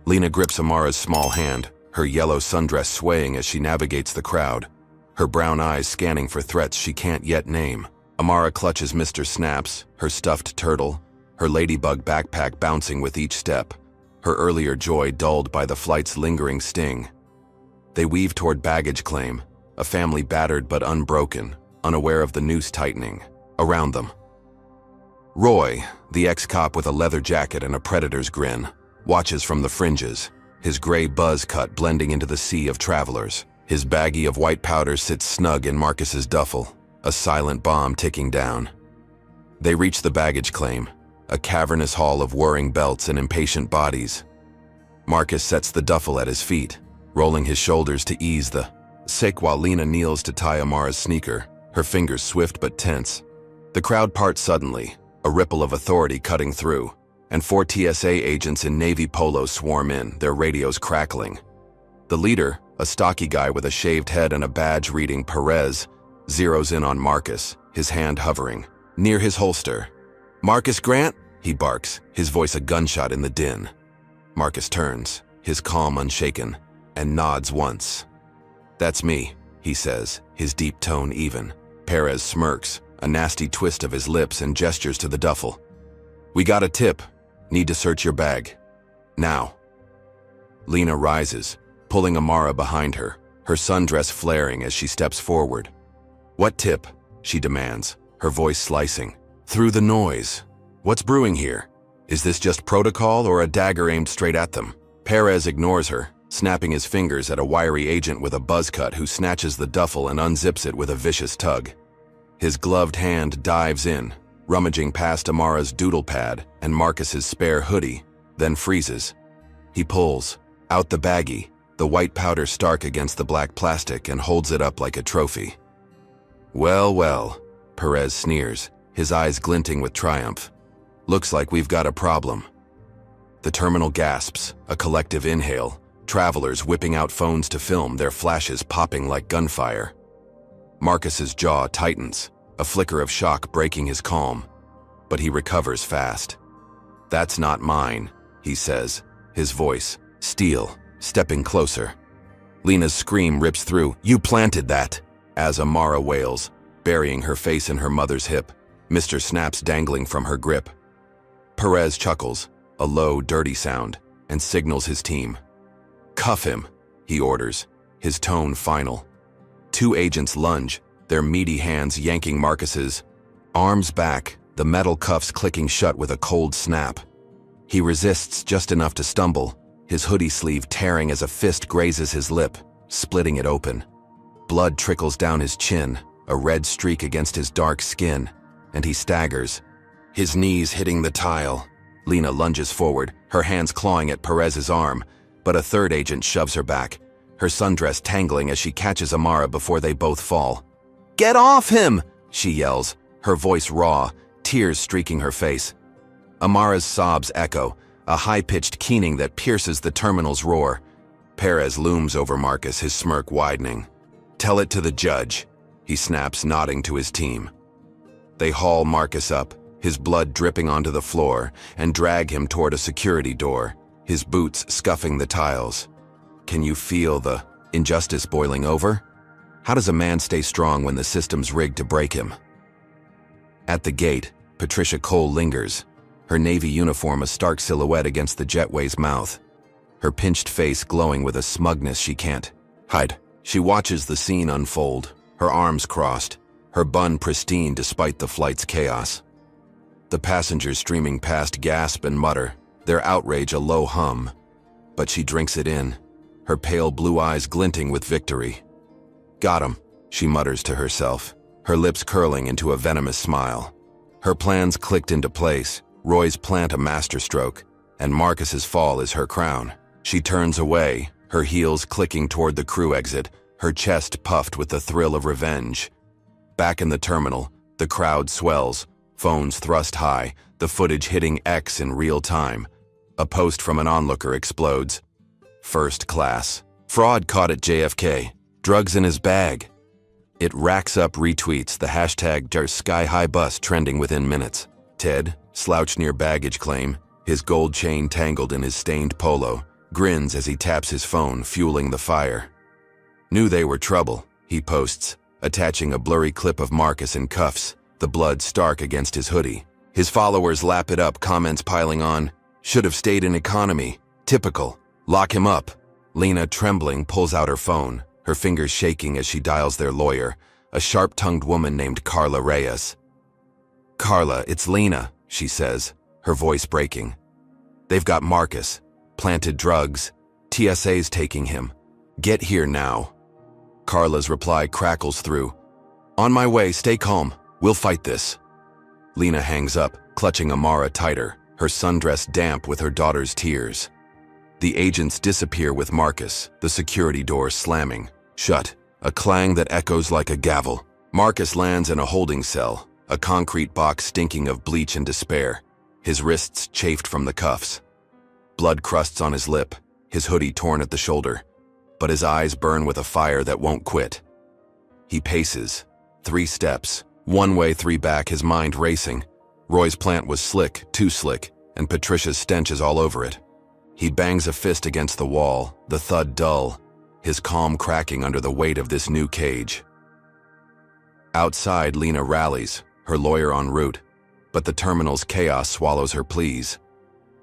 Lena grips Amara's small hand, her yellow sundress swaying as she navigates the crowd, her brown eyes scanning for threats she can't yet name. Amara clutches Mr. Snaps, her stuffed turtle, her ladybug backpack bouncing with each step, her earlier joy dulled by the flight's lingering sting. They weave toward baggage claim, a family battered but unbroken, unaware of the noose tightening around them. Roy, the ex-cop with a leather jacket and a predator's grin, watches from the fringes, his gray buzz cut blending into the sea of travelers. His baggie of white powder sits snug in Marcus's duffel, a silent bomb ticking down. They reach the baggage claim, a cavernous hall of whirring belts and impatient bodies. Marcus sets the duffel at his feet, rolling his shoulders to ease the sick while Lena kneels to tie Amara's sneaker, her fingers swift but tense. The crowd parts suddenly, a ripple of authority cutting through, and 4 TSA agents in navy polos swarm in, their radios crackling. The leader, a stocky guy with a shaved head and a badge reading Perez, zeroes in on Marcus, his hand hovering near his holster. "Marcus Grant?" he barks, his voice a gunshot in the din. Marcus turns, his calm unshaken, and nods once. "That's me," he says, his deep tone even. Perez smirks, a nasty twist of his lips, and gestures to the duffel. "We got a tip. Need to search your bag. Now." Lena rises, pulling Amara behind her, her sundress flaring as she steps forward. "What tip?" she demands, her voice slicing through the noise. "What's brewing here? Is this just protocol or a dagger aimed straight at them?" Perez ignores her, snapping his fingers at a wiry agent with a buzz cut who snatches the duffel and unzips it with a vicious tug. His gloved hand dives in, rummaging past Amara's doodle pad and Marcus's spare hoodie, then freezes. He pulls out the baggie, the white powder stark against the black plastic, and holds it up like a trophy. "Well, well," Perez sneers, his eyes glinting with triumph. "Looks like we've got a problem." The terminal gasps, a collective inhale, travelers whipping out phones to film, their flashes popping like gunfire. Marcus's jaw tightens, a flicker of shock breaking his calm, but he recovers fast. "That's not mine," he says, his voice steel, stepping closer. Lena's scream rips through. "You planted that!" as Amara wails, burying her face in her mother's hip, Mr. Snaps dangling from her grip. Perez chuckles, a low, dirty sound, and signals his team. "Cuff him," he orders, his tone final. 2 agents lunge, their meaty hands yanking Marcus's arms back, the metal cuffs clicking shut with a cold snap. He resists just enough to stumble, his hoodie sleeve tearing as a fist grazes his lip, splitting it open. Blood trickles down his chin, a red streak against his dark skin, and he staggers, his knees hitting the tile. Lena lunges forward, her hands clawing at Perez's arm, but a 3rd agent shoves her back, her sundress tangling as she catches Amara before they both fall. "Get off him!" she yells, her voice raw, tears streaking her face. Amara's sobs echo, a high-pitched keening that pierces the terminal's roar. Perez looms over Marcus, his smirk widening. "Tell it to the judge," he snaps, nodding to his team. They haul Marcus up, his blood dripping onto the floor, and drag him toward a security door, his boots scuffing the tiles. Can you feel the injustice boiling over? How does a man stay strong when the system's rigged to break him? At the gate, Patricia Cole lingers, her navy uniform a stark silhouette against the jetway's mouth, her pinched face glowing with a smugness she can't hide. She watches the scene unfold, her arms crossed, her bun pristine despite the flight's chaos. The passengers streaming past gasp and mutter, their outrage a low hum. But she drinks it in, her pale blue eyes glinting with victory. "Got him," she mutters to herself, her lips curling into a venomous smile. Her plans clicked into place, Roy's plant a masterstroke, and Marcus's fall is her crown. She turns away, her heels clicking toward the crew exit, her chest puffed with the thrill of revenge. Back in the terminal, the crowd swells, phones thrust high, the footage hitting X in real time. A post from an onlooker explodes. "First class. Fraud caught at JFK. Drugs in his bag." It racks up retweets, the hashtag #SkyHighBus trending within minutes. Ted, slouched near baggage claim, his gold chain tangled in his stained polo, grins as he taps his phone, fueling the fire. Knew they were trouble, he posts, attaching a blurry clip of Marcus in cuffs, the blood stark against his hoodie. His followers lap it up, comments piling on. Should have stayed in economy. Typical. Lock him up. Lena, trembling, pulls out her phone, her fingers shaking as she dials their lawyer, a sharp-tongued woman named Carla Reyes. "Carla, it's Lena," she says, her voice breaking. "They've got Marcus. Planted drugs. TSA's taking him. Get here now." Carla's reply crackles through. "On my way, stay calm. We'll fight this." Lena hangs up, clutching Amara tighter, her sundress damp with her daughter's tears. The agents disappear with Marcus, the security door slamming shut, a clang that echoes like a gavel. Marcus lands in a holding cell, a concrete box stinking of bleach and despair, his wrists chafed from the cuffs. Blood crusts on his lip, his hoodie torn at the shoulder, but his eyes burn with a fire that won't quit. He paces, 3 steps, 1 way, 3 back, his mind racing. Roy's plant was slick, too slick, and Patricia's stench is all over it. He bangs a fist against the wall, the thud dull, his calm cracking under the weight of this new cage. Outside, Lena rallies, her lawyer en route, but the terminal's chaos swallows her pleas.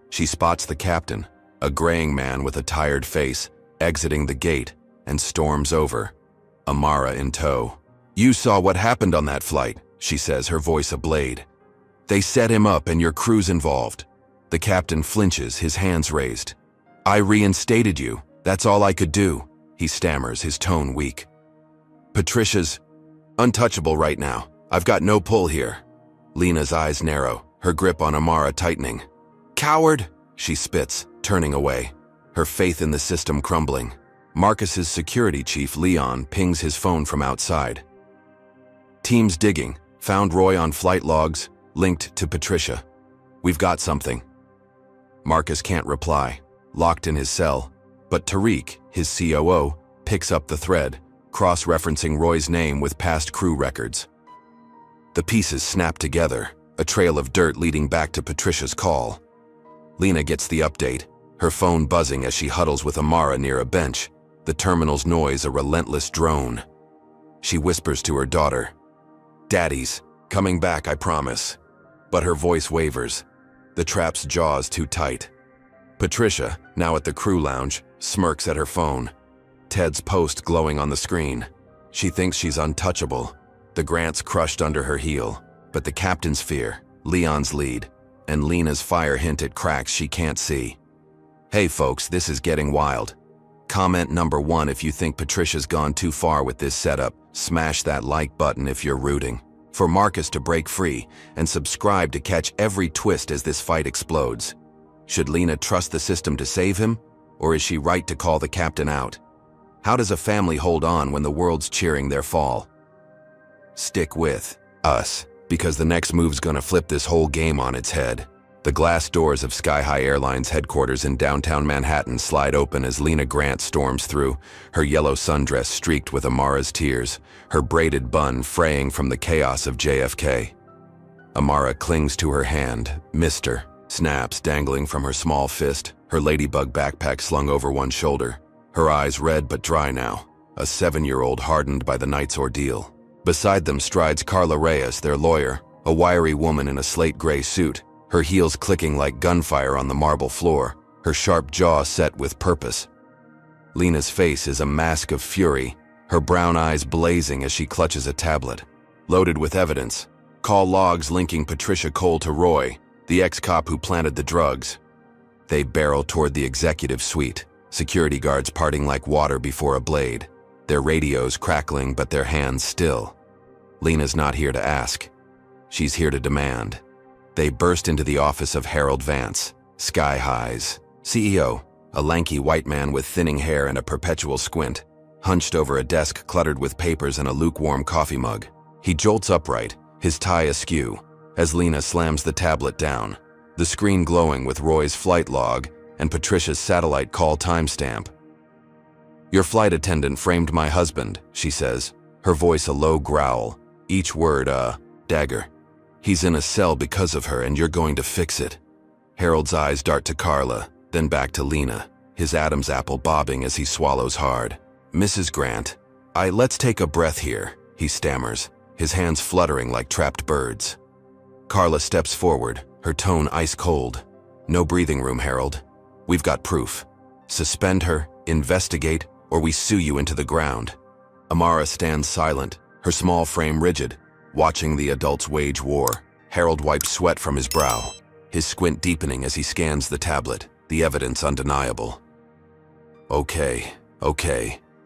She spots the captain, a graying man with a tired face, exiting the gate, and storms over, Amara in tow. "You saw what happened on that flight," she says, her voice a blade. "They set him up and your crew's involved." The captain flinches, his hands raised. "I reinstated you. That's all I could do," he stammers, his tone weak. "Patricia's untouchable right now. I've got no pull here." Lena's eyes narrow, her grip on Amara tightening. "Coward!" she spits, turning away, her faith in the system crumbling. Marcus's security chief, Leon, pings his phone from outside. "Team's digging. Found Roy on flight logs, linked to Patricia. We've got something." Marcus can't reply, locked in his cell, but Tariq, his COO, picks up the thread, cross-referencing Roy's name with past crew records. The pieces snap together, a trail of dirt leading back to Patricia's call. Lena gets the update, her phone buzzing as she huddles with Amara near a bench, the terminal's noise a relentless drone. She whispers to her daughter, "Daddy's coming back, I promise." But her voice wavers, the trap's jaws too tight. Patricia, now at the crew lounge, smirks at her phone, Ted's post glowing on the screen. She thinks she's untouchable, the Grant's crushed under her heel, but the captain's fear, Leon's lead, and Lena's fire hint at cracks she can't see. Hey folks, this is getting wild. Comment number 1 if you think Patricia's gone too far with this setup. Smash that like button if you're rooting for Marcus to break free, and subscribe to catch every twist as this fight explodes. Should Lena trust the system to save him, or is she right to call the captain out? How does a family hold on when the world's cheering their fall? Stick with us, because the next move's gonna flip this whole game on its head. The glass doors of Sky High Airline's headquarters in downtown Manhattan slide open as Lena Grant storms through, her yellow sundress streaked with Amara's tears, her braided bun fraying from the chaos of JFK. Amara clings to her hand, "Mister," snaps dangling from her small fist, her ladybug backpack slung over one shoulder, her eyes red but dry now, a 7-year-old hardened by the night's ordeal. Beside them strides Carla Reyes, their lawyer, a wiry woman in a slate gray suit, her heels clicking like gunfire on the marble floor, her sharp jaw set with purpose. Lena's face is a mask of fury, her brown eyes blazing as she clutches a tablet. Loaded with evidence, call logs linking Patricia Cole to Roy, the ex-cop who planted the drugs. They barrel toward the executive suite, security guards parting like water before a blade, their radios crackling but their hands still. Lena's not here to ask. She's here to demand. They burst into the office of Harold Vance, Sky High's CEO, a lanky white man with thinning hair and a perpetual squint, hunched over a desk cluttered with papers and a lukewarm coffee mug. He jolts upright, his tie askew, as Lena slams the tablet down, the screen glowing with Roy's flight log and Patricia's satellite call timestamp. "Your flight attendant framed my husband," she says, her voice a low growl, each word a dagger. He's in a cell because of her and you're going to fix it. Harold's eyes dart to Carla, then back to Lena, his Adam's apple bobbing as he swallows hard. Mrs. Grant, let's take a breath here, he stammers, his hands fluttering like trapped birds. Carla steps forward, her tone ice cold. No breathing room, Harold. We've got proof. Suspend her, investigate, or we sue you into the ground. Amara stands silent, her small frame rigid, watching the adults wage war. Harold wipes sweat from his brow, his squint deepening as he scans the tablet, the evidence undeniable. Okay,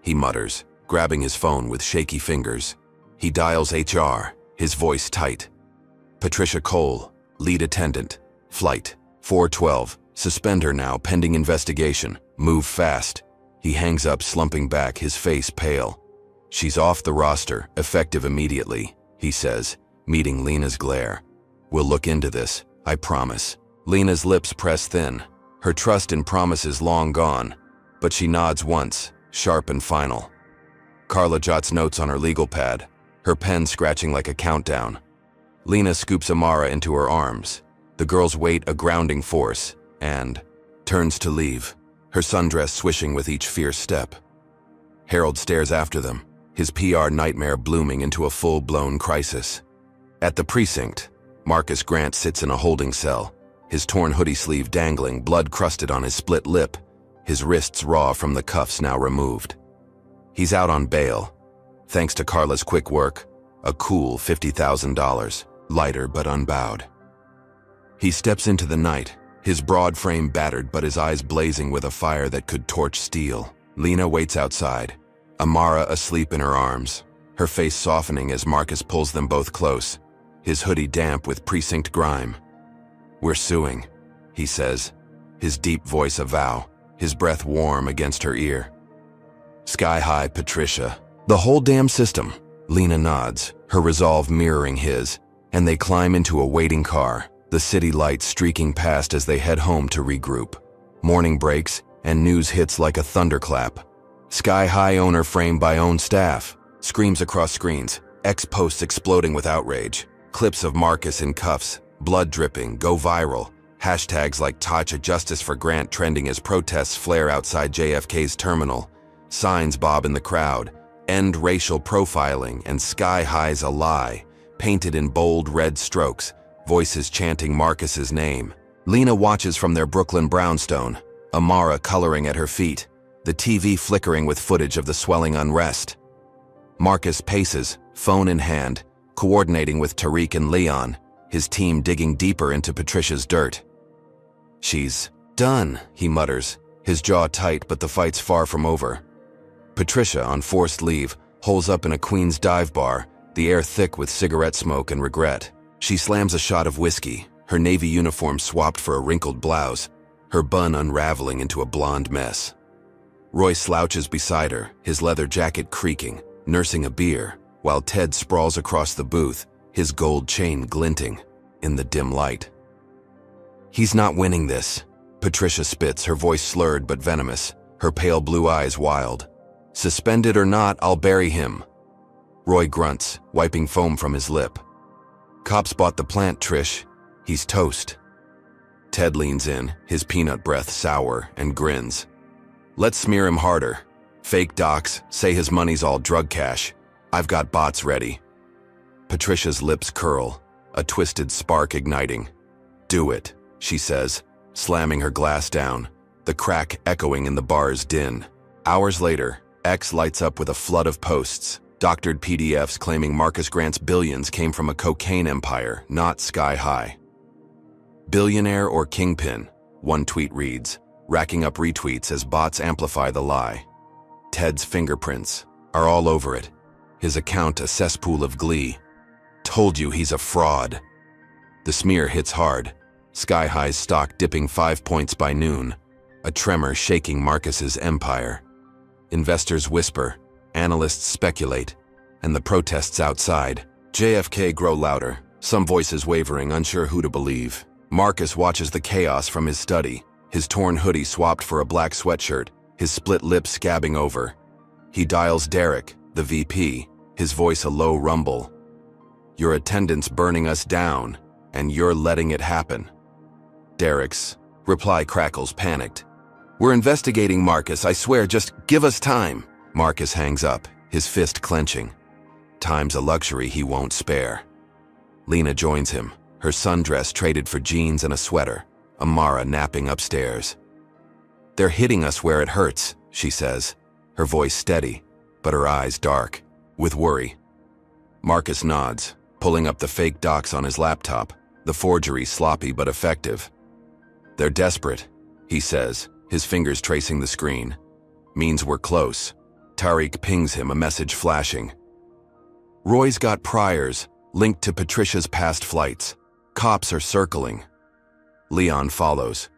he mutters, grabbing his phone with shaky fingers. He dials HR, his voice tight. Patricia Cole, lead attendant, flight 412, suspend her now pending investigation, move fast. He hangs up, slumping back, his face pale. She's off the roster, effective immediately, he says, meeting Lena's glare. We'll look into this, I promise. Lena's lips press thin, her trust in promises long gone, but she nods once, sharp and final. Carla jots notes on her legal pad, her pen scratching like a countdown. Lena scoops Amara into her arms, the girl's weight a grounding force, and turns to leave, her sundress swishing with each fierce step. Harold stares after them, his PR nightmare blooming into a full-blown crisis. At the precinct, Marcus Grant sits in a holding cell, his torn hoodie sleeve dangling, blood crusted on his split lip, his wrists raw from the cuffs now removed. He's out on bail, thanks to Carla's quick work, a cool $50,000, lighter but unbowed. He steps into the night, his broad frame battered but his eyes blazing with a fire that could torch steel. Lena waits outside, Amara asleep in her arms, her face softening as Marcus pulls them both close, his hoodie damp with precinct grime. We're suing, he says, his deep voice a vow, his breath warm against her ear. Sky high, Patricia. The whole damn system. Lena nods, her resolve mirroring his, and they climb into a waiting car, the city lights streaking past as they head home to regroup. Morning breaks, and news hits like a thunderclap. Sky high owner framed by own staff, screams across screens, X-posts exploding with outrage, clips of Marcus in cuffs, blood dripping, go viral, hashtags like Touch of Justice for Grant trending as protests flare outside JFK's terminal, signs bob in the crowd, end racial profiling, and Sky high's a lie, painted in bold red strokes, voices chanting Marcus's name. Lena watches from their Brooklyn brownstone, Amara coloring at her feet, the TV flickering with footage of the swelling unrest. Marcus paces, phone in hand, coordinating with Tariq and Leon, his team digging deeper into Patricia's dirt. She's done, he mutters, his jaw tight, but the fight's far from over. Patricia, on forced leave, holes up in a Queen's dive bar, the air thick with cigarette smoke and regret. She slams a shot of whiskey, her navy uniform swapped for a wrinkled blouse, her bun unraveling into a blonde mess. Roy slouches beside her, his leather jacket creaking, nursing a beer, while Ted sprawls across the booth, his gold chain glinting in the dim light. He's not winning this. Patricia spits, her voice slurred but venomous, her pale blue eyes wild. Suspended or not, I'll bury him. Roy grunts, wiping foam from his lip. Cops bought the plant, Trish. He's toast. Ted leans in, his peanut breath sour, and grins. Let's smear him harder. Fake docs, say his money's all drug cash. I've got bots ready. Patricia's lips curl, a twisted spark igniting. Do it, she says, slamming her glass down, the crack echoing in the bar's din. Hours later, X lights up with a flood of posts, doctored PDFs claiming Marcus Grant's billions came from a cocaine empire, not Sky High. Billionaire or kingpin, one tweet reads, racking up retweets as bots amplify the lie. Ted's fingerprints are all over it, his account a cesspool of glee. Told you he's a fraud. The smear hits hard, Sky High's stock dipping 5 points by noon, a tremor shaking Marcus's empire. Investors whisper, analysts speculate, and the protests outside, JFK grow louder, some voices wavering, unsure who to believe. Marcus watches the chaos from his study, his torn hoodie swapped for a black sweatshirt, his split lips scabbing over. He dials Derek, the VP, his voice a low rumble. Your attendant's burning us down, and you're letting it happen. Derek's reply crackles, panicked. We're investigating, Marcus. I swear, just give us time. Marcus hangs up, his fist clenching. Time's a luxury he won't spare. Lena joins him, her sundress traded for jeans and a sweater, Amara napping upstairs. They're hitting us where it hurts, she says, her voice steady, but her eyes dark, with worry. Marcus nods, pulling up the fake docs on his laptop, the forgery sloppy but effective. They're desperate, he says, his fingers tracing the screen. Means we're close. Tariq pings him, a message flashing. Roy's got priors, linked to Patricia's past flights. Cops are circling. Leon follows.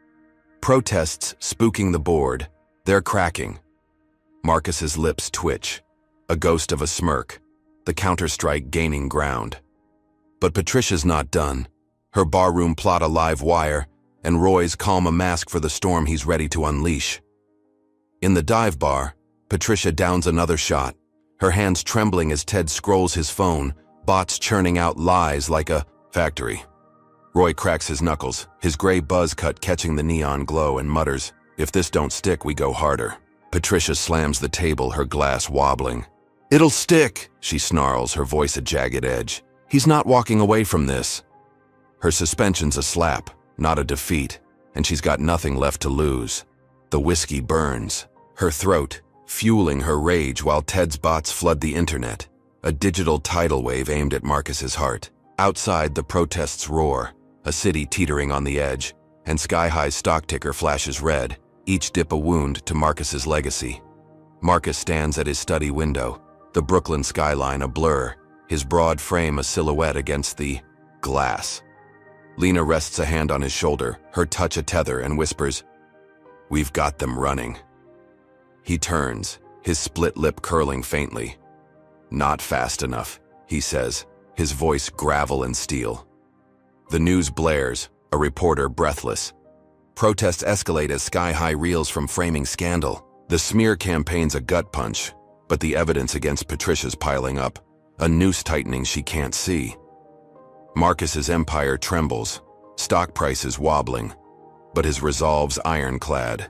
Protests spooking the board. They're cracking. Marcus's lips twitch, a ghost of a smirk, the counterstrike gaining ground. But Patricia's not done. Her barroom plot a live wire, and Roy's calm a mask for the storm he's ready to unleash. In the dive bar, Patricia downs another shot, her hands trembling as Ted scrolls his phone, bots churning out lies like a factory. Roy cracks his knuckles, his gray buzz cut catching the neon glow, and mutters, "If this don't stick, we go harder." Patricia slams the table, her glass wobbling. "It'll stick," she snarls, her voice a jagged edge. "He's not walking away from this." Her suspension's a slap, not a defeat, and she's got nothing left to lose. The whiskey burns, her throat, fueling her rage while Ted's bots flood the internet, a digital tidal wave aimed at Marcus's heart. Outside, the protests roar, a city teetering on the edge, and Sky High's stock ticker flashes red, each dip a wound to Marcus's legacy. Marcus stands at his study window, the Brooklyn skyline a blur, his broad frame a silhouette against the glass. Lena rests a hand on his shoulder, her touch a tether, and whispers, "We've got them running." He turns, his split lip curling faintly. "Not fast enough," he says, his voice gravel and steel. The news blares, a reporter breathless. Protests escalate as Sky High reels from framing scandal. The smear campaign's a gut punch, but the evidence against Patricia's piling up, a noose tightening she can't see. Marcus's empire trembles, stock prices wobbling, but his resolve's ironclad.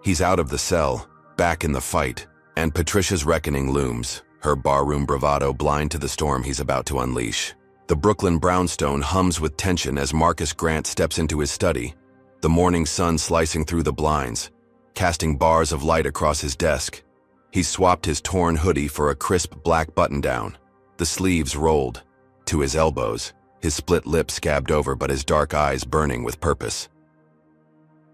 He's out of the cell, back in the fight, and Patricia's reckoning looms, her barroom bravado blind to the storm he's about to unleash. The Brooklyn brownstone hums with tension as Marcus Grant steps into his study, the morning sun slicing through the blinds, casting bars of light across his desk. He's swapped his torn hoodie for a crisp black button-down, the sleeves rolled to his elbows, his split lip scabbed over but his dark eyes burning with purpose.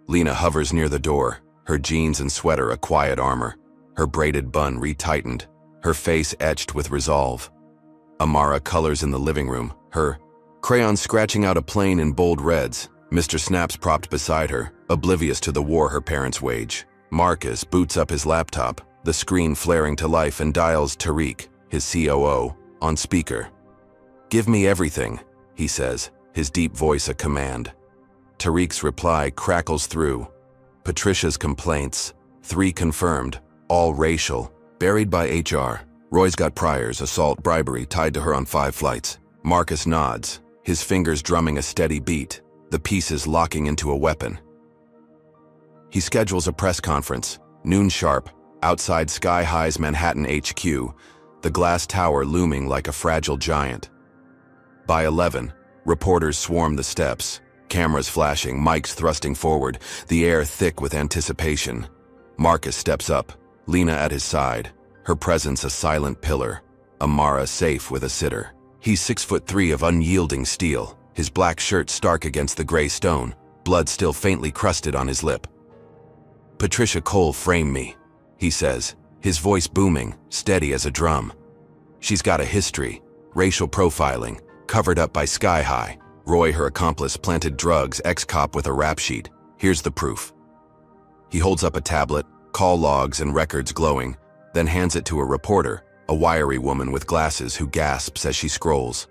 Lena hovers near the door, her jeans and sweater a quiet armor, her braided bun retightened, her face etched with resolve. Amara colors in the living room, her crayon scratching out a plane in bold reds. Mr. Snaps propped beside her, oblivious to the war her parents wage. Marcus boots up his laptop, the screen flaring to life, and dials Tariq, his COO, on speaker. "Give me everything," he says, his deep voice a command. Tariq's reply crackles through. Patricia's complaints, 3 confirmed, all racial, buried by HR. Roy's got priors, assault, bribery, tied to her on 5 flights. Marcus nods, his fingers drumming a steady beat, the pieces locking into a weapon. He schedules a press conference, noon sharp, outside Sky High's Manhattan HQ, the glass tower looming like a fragile giant. By 11, reporters swarm the steps, cameras flashing, mics thrusting forward, the air thick with anticipation. Marcus steps up, Lena at his side, her presence a silent pillar, Amara safe with a sitter. He's 6'3" of unyielding steel, his black shirt stark against the gray stone, blood still faintly crusted on his lip. "Patricia Cole framed me," he says, his voice booming, steady as a drum. "She's got a history, racial profiling, covered up by Sky High. Roy, her accomplice, planted drugs, ex-cop with a rap sheet. Here's the proof." He holds up a tablet, call logs and records glowing, then hands it to a reporter, a wiry woman with glasses who gasps as she scrolls.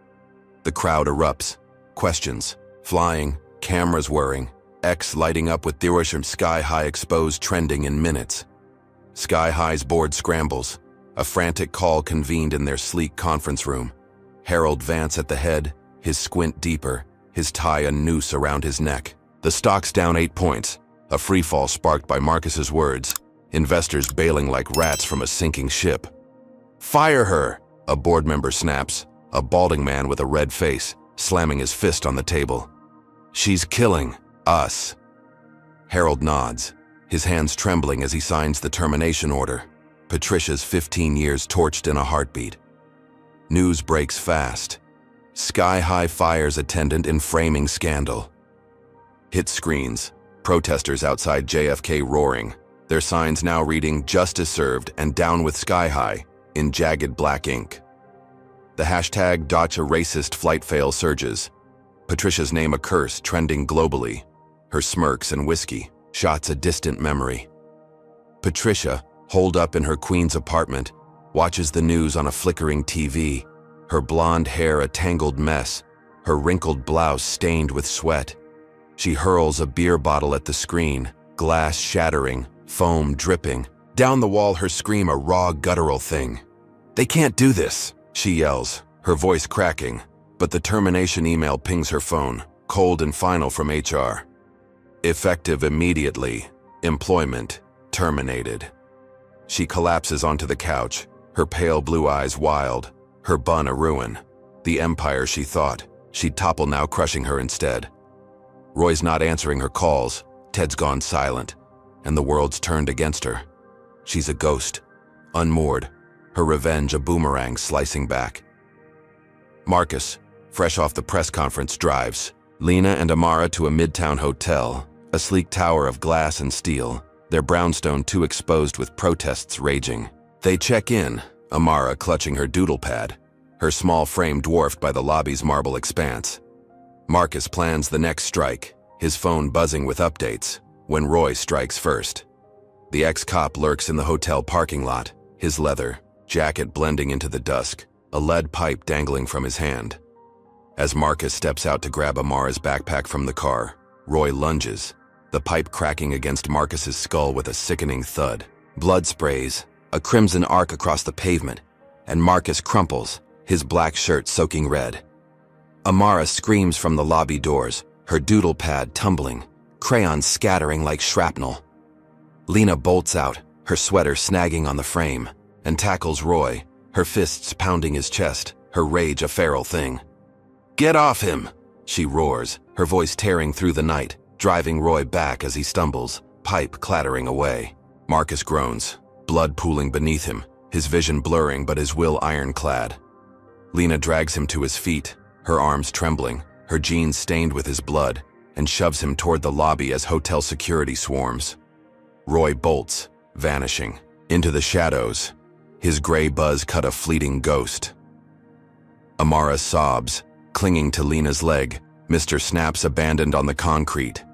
The crowd erupts, questions, flying, cameras whirring, X lighting up with Thirisham Sky High exposed trending in minutes. Sky High's board scrambles, a frantic call convened in their sleek conference room. Harold Vance at the head, his squint deeper, his tie a noose around his neck. The stock's down 8 points, a freefall sparked by Marcus's words, investors bailing like rats from a sinking ship. "Fire her!" a board member snaps, a balding man with a red face, slamming his fist on the table. "She's killing us." Harold nods, his hands trembling as he signs the termination order. Patricia's 15 years torched in a heartbeat. News breaks fast. Sky-high fires attendant in framing scandal. Hit screens, protesters outside JFK roaring, their signs now reading "Justice served" and "Down with Sky-high" in jagged black ink. The hashtag "Dacha racist flight fail" surges. Patricia's name a curse trending globally. Her smirks and whiskey, shots a distant memory. Patricia, holed up in her Queens apartment, watches the news on a flickering TV, her blonde hair a tangled mess, her wrinkled blouse stained with sweat. She hurls a beer bottle at the screen, glass shattering, foam dripping. Down the wall her scream a raw guttural thing. "They can't do this," she yells, her voice cracking, but the termination email pings her phone, cold and final from HR. Effective immediately. Employment terminated. She collapses onto the couch, her pale blue eyes wild, her bun a ruin. The empire she thought, she'd topple now crushing her instead. Roy's not answering her calls, Ted's gone silent, and the world's turned against her. She's a ghost, unmoored, her revenge a boomerang slicing back. Marcus, fresh off the press conference, drives Lena and Amara to a midtown hotel, a sleek tower of glass and steel, their brownstone too exposed with protests raging. They check in, Amara clutching her doodle pad, her small frame dwarfed by the lobby's marble expanse. Marcus plans the next strike, his phone buzzing with updates, when Roy strikes first. The ex-cop lurks in the hotel parking lot, his leather jacket blending into the dusk, a lead pipe dangling from his hand. As Marcus steps out to grab Amara's backpack from the car, Roy lunges, the pipe cracking against Marcus's skull with a sickening thud. Blood sprays, a crimson arc across the pavement, and Marcus crumples, his black shirt soaking red. Amara screams from the lobby doors, her doodle pad tumbling, crayons scattering like shrapnel. Lena bolts out, her sweater snagging on the frame, and tackles Roy, her fists pounding his chest, her rage a feral thing. "Get off him!" she roars, her voice tearing through the night, driving Roy back as he stumbles, pipe clattering away. Marcus groans, blood pooling beneath him, his vision blurring but his will ironclad. Lena drags him to his feet, her arms trembling, her jeans stained with his blood, and shoves him toward the lobby as hotel security swarms. Roy bolts, vanishing, into the shadows, his gray buzz cut a fleeting ghost. Amara sobs, clinging to Lena's leg, Mr. Snaps abandoned on the concrete.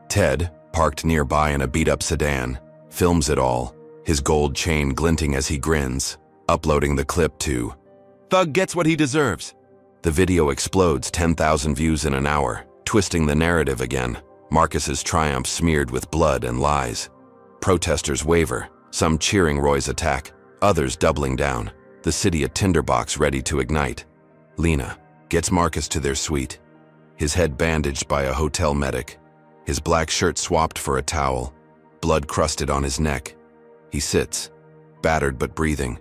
Ted, parked nearby in a beat-up sedan, films it all, his gold chain glinting as he grins, uploading the clip to "Thug gets what he deserves." The video explodes 10,000 views in an hour, twisting the narrative again, Marcus's triumph smeared with blood and lies. Protesters waver, some cheering Roy's attack, others doubling down, the city a tinderbox ready to ignite. Lena gets Marcus to their suite, his head bandaged by a hotel medic, his black shirt swapped for a towel, blood crusted on his neck. He sits, battered but breathing,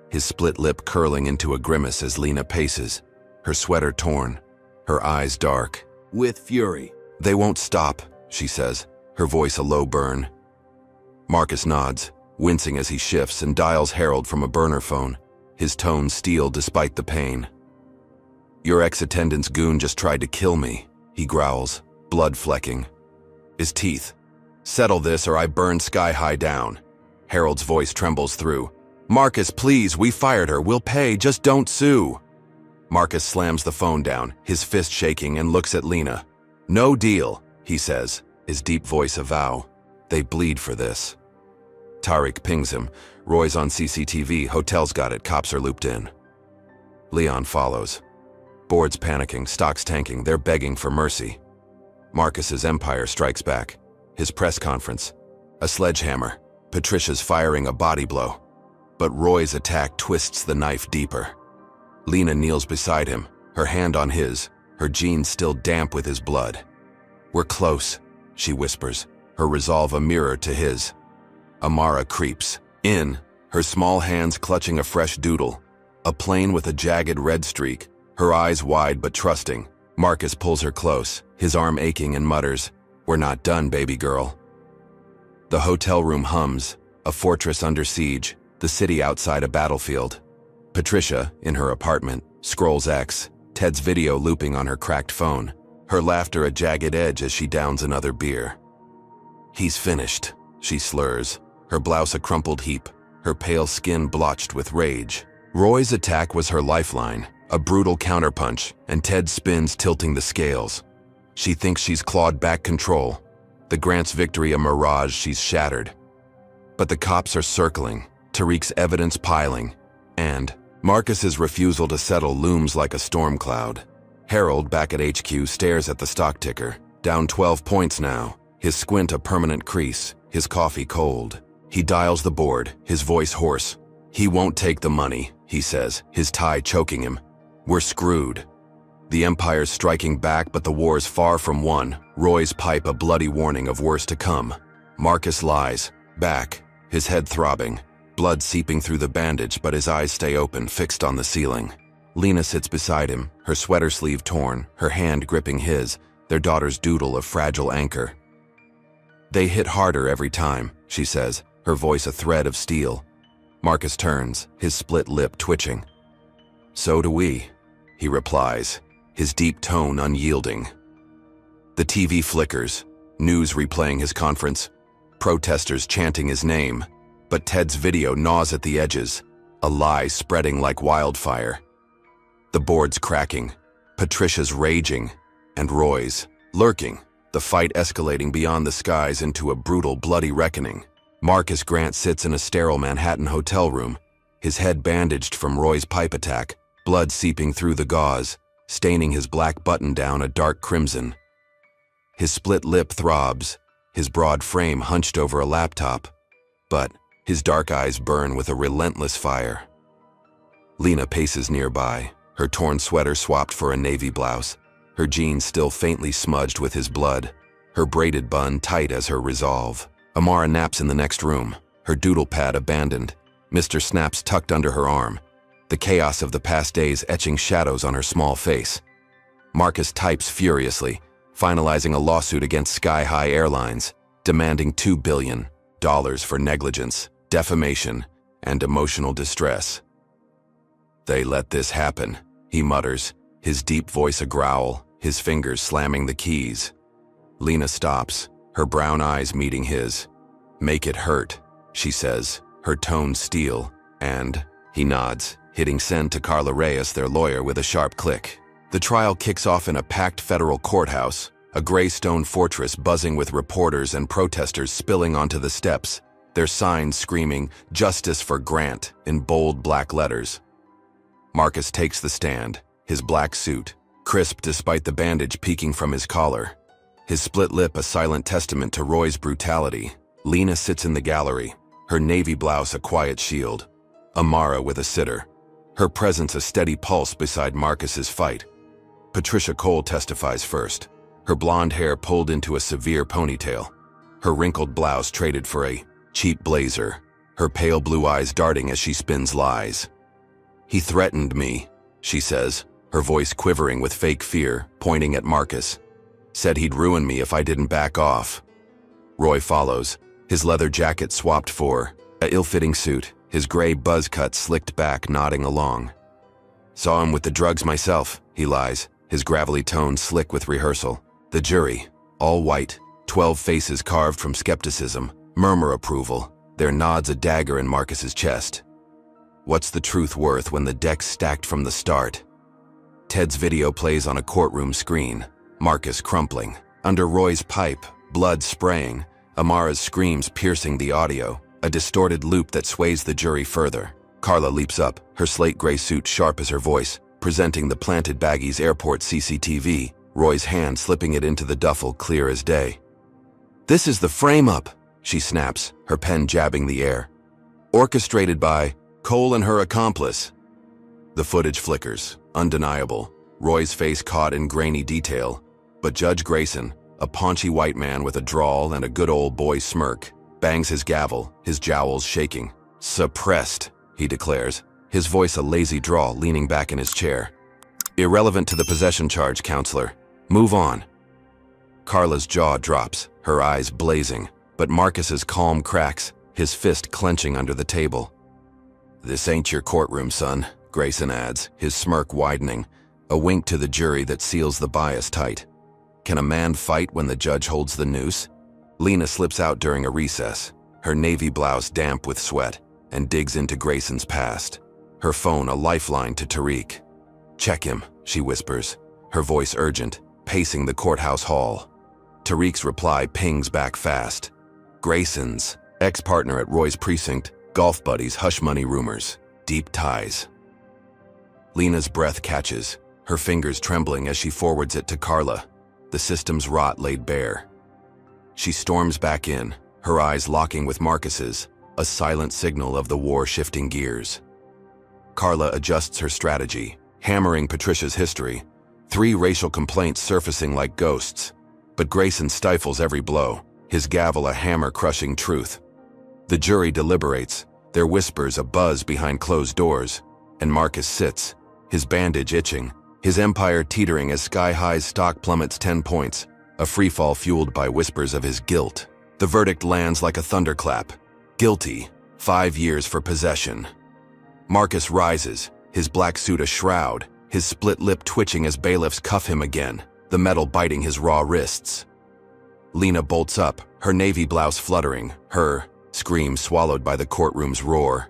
his split lip curling into a grimace as Lena paces, her sweater torn, her eyes dark with fury. "They won't stop," she says, her voice a low burn. Marcus nods, wincing as he shifts and dials Harold from a burner phone, his tone steel despite the pain. "Your ex-attendant's goon just tried to kill me," he growls, blood flecking. His teeth. "Settle this or I burn Sky-high down." Harold's voice trembles through. "Marcus, please, we fired her, we'll pay, just don't sue." Marcus slams the phone down, his fist shaking, and looks at Lena. "No deal," he says, his deep voice a vow. "They bleed for this." Tariq pings him. Roy's on CCTV, hotel's got it, cops are looped in. Leon follows. Board's panicking, stocks tanking, they're begging for mercy. Marcus's empire strikes back. His press conference. A sledgehammer. Patricia's firing a body blow. But Roy's attack twists the knife deeper. Lena kneels beside him, her hand on his, her jeans still damp with his blood. "We're close," she whispers, her resolve a mirror to his. Amara creeps in, her small hands clutching a fresh doodle, a plane with a jagged red streak, her eyes wide but trusting. Marcus pulls her close, his arm aching, and mutters, "We're not done, baby girl." The hotel room hums, a fortress under siege, the city outside a battlefield. Patricia, in her apartment, scrolls X, Ted's video looping on her cracked phone, her laughter a jagged edge as she downs another beer. "He's finished," she slurs, her blouse a crumpled heap, her pale skin blotched with rage. Roy's attack was her lifeline, a brutal counterpunch, and Ted spins, tilting the scales. She thinks she's clawed back control. The Grant's victory a mirage, she's shattered. But the cops are circling, Tariq's evidence piling, and Marcus's refusal to settle looms like a storm cloud. Harold, back at HQ, stares at the stock ticker, down 12 points now, his squint a permanent crease, his coffee cold. He dials the board, his voice hoarse. "He won't take the money," he says, his tie choking him. "We're screwed." The Empire's striking back, but the war's far from won. Roy's pipe a bloody warning of worse to come. Marcus lies, back, his head throbbing, blood seeping through the bandage, but his eyes stay open, fixed on the ceiling. Lena sits beside him, her sweater sleeve torn, her hand gripping his, their daughter's doodle a fragile anchor. "They hit harder every time," she says, her voice a thread of steel. Marcus turns, his split lip twitching. "So do we," he replies, his deep tone unyielding. The TV flickers, news replaying his conference, protesters chanting his name, but Ted's video gnaws at the edges, a lie spreading like wildfire. The board's cracking, Patricia's raging, and Roy's lurking, the fight escalating beyond the skies into a brutal, bloody reckoning. Marcus Grant sits in a sterile Manhattan hotel room, his head bandaged from Roy's pipe attack, blood seeping through the gauze, staining his black button-down a dark crimson. His split lip throbs, his broad frame hunched over a laptop, but his dark eyes burn with a relentless fire. Lena paces nearby, her torn sweater swapped for a navy blouse, her jeans still faintly smudged with his blood, her braided bun tight as her resolve. Amara naps in the next room, her doodle pad abandoned, Mr. Snaps tucked under her arm, the chaos of the past days etching shadows on her small face. Marcus types furiously, finalizing a lawsuit against Sky High Airlines, demanding $2 billion for negligence, defamation, and emotional distress. "They let this happen," he mutters, his deep voice a growl, his fingers slamming the keys. Lena stops, her brown eyes meeting his. "Make it hurt," she says, her tone steel, and he nods, hitting send to Carla Reyes, their lawyer, with a sharp click. The trial kicks off in a packed federal courthouse, a gray stone fortress buzzing with reporters and protesters spilling onto the steps, their signs screaming, "Justice for Grant," in bold black letters. Marcus takes the stand, his black suit, crisp despite the bandage peeking from his collar. His split lip a silent testament to Roy's brutality. Lena sits in the gallery, her navy blouse a quiet shield. Amara with a sitter, her presence a steady pulse beside Marcus's fight. Patricia Cole testifies first, her blonde hair pulled into a severe ponytail, her wrinkled blouse traded for a cheap blazer, her pale blue eyes darting as she spins lies. "He threatened me," she says, her voice quivering with fake fear, pointing at Marcus. "Said he'd ruin me if I didn't back off." Roy follows, his leather jacket swapped for a ill-fitting suit, his gray buzz cut slicked back, nodding along. "Saw him with the drugs myself," he lies, his gravelly tone slick with rehearsal. The jury, all white, 12 faces carved from skepticism, murmur approval, their nods a dagger in Marcus's chest. What's the truth worth when the deck's stacked from the start? Ted's video plays on a courtroom screen, Marcus crumpling. Under Roy's pipe, blood spraying, Amara's screams piercing the audio, a distorted loop that sways the jury further. Carla leaps up, her slate gray suit sharp as her voice, presenting the planted baggies airport CCTV, Roy's hand slipping it into the duffel clear as day. "This is the frame-up," she snaps, her pen jabbing the air. "Orchestrated by Cole and her accomplice." The footage flickers, undeniable, Roy's face caught in grainy detail, but Judge Grayson, a paunchy white man with a drawl and a good old boy smirk, bangs his gavel, his jowls shaking. "Suppressed," he declares, his voice a lazy drawl, leaning back in his chair. "Irrelevant to the possession charge, counselor. Move on." Carla's jaw drops, her eyes blazing, but Marcus's calm cracks, his fist clenching under the table. "This ain't your courtroom, son," Grayson adds, his smirk widening, a wink to the jury that seals the bias tight. Can a man fight when the judge holds the noose? Lena slips out during a recess, her navy blouse damp with sweat, and digs into Grayson's past, her phone a lifeline to Tariq. "Check him," she whispers, her voice urgent, pacing the courthouse hall. Tariq's reply pings back fast. Grayson's ex-partner at Roy's precinct, golf buddies, hush money rumors, deep ties. Lena's breath catches, her fingers trembling as she forwards it to Carla, the system's rot laid bare. She storms back in, her eyes locking with Marcus's, a silent signal of the war shifting gears. Carla adjusts her strategy, hammering Patricia's history, 3 racial complaints surfacing like ghosts. But Grayson stifles every blow, his gavel a hammer-crushing truth. The jury deliberates, their whispers a buzz behind closed doors, and Marcus sits, his bandage itching, his empire teetering as Sky High's stock plummets 10 points, a freefall fueled by whispers of his guilt. The verdict lands like a thunderclap. Guilty, 5 years for possession. Marcus rises, his black suit a shroud, his split lip twitching as bailiffs cuff him again, the metal biting his raw wrists. Lena bolts up, her navy blouse fluttering, her scream swallowed by the courtroom's roar.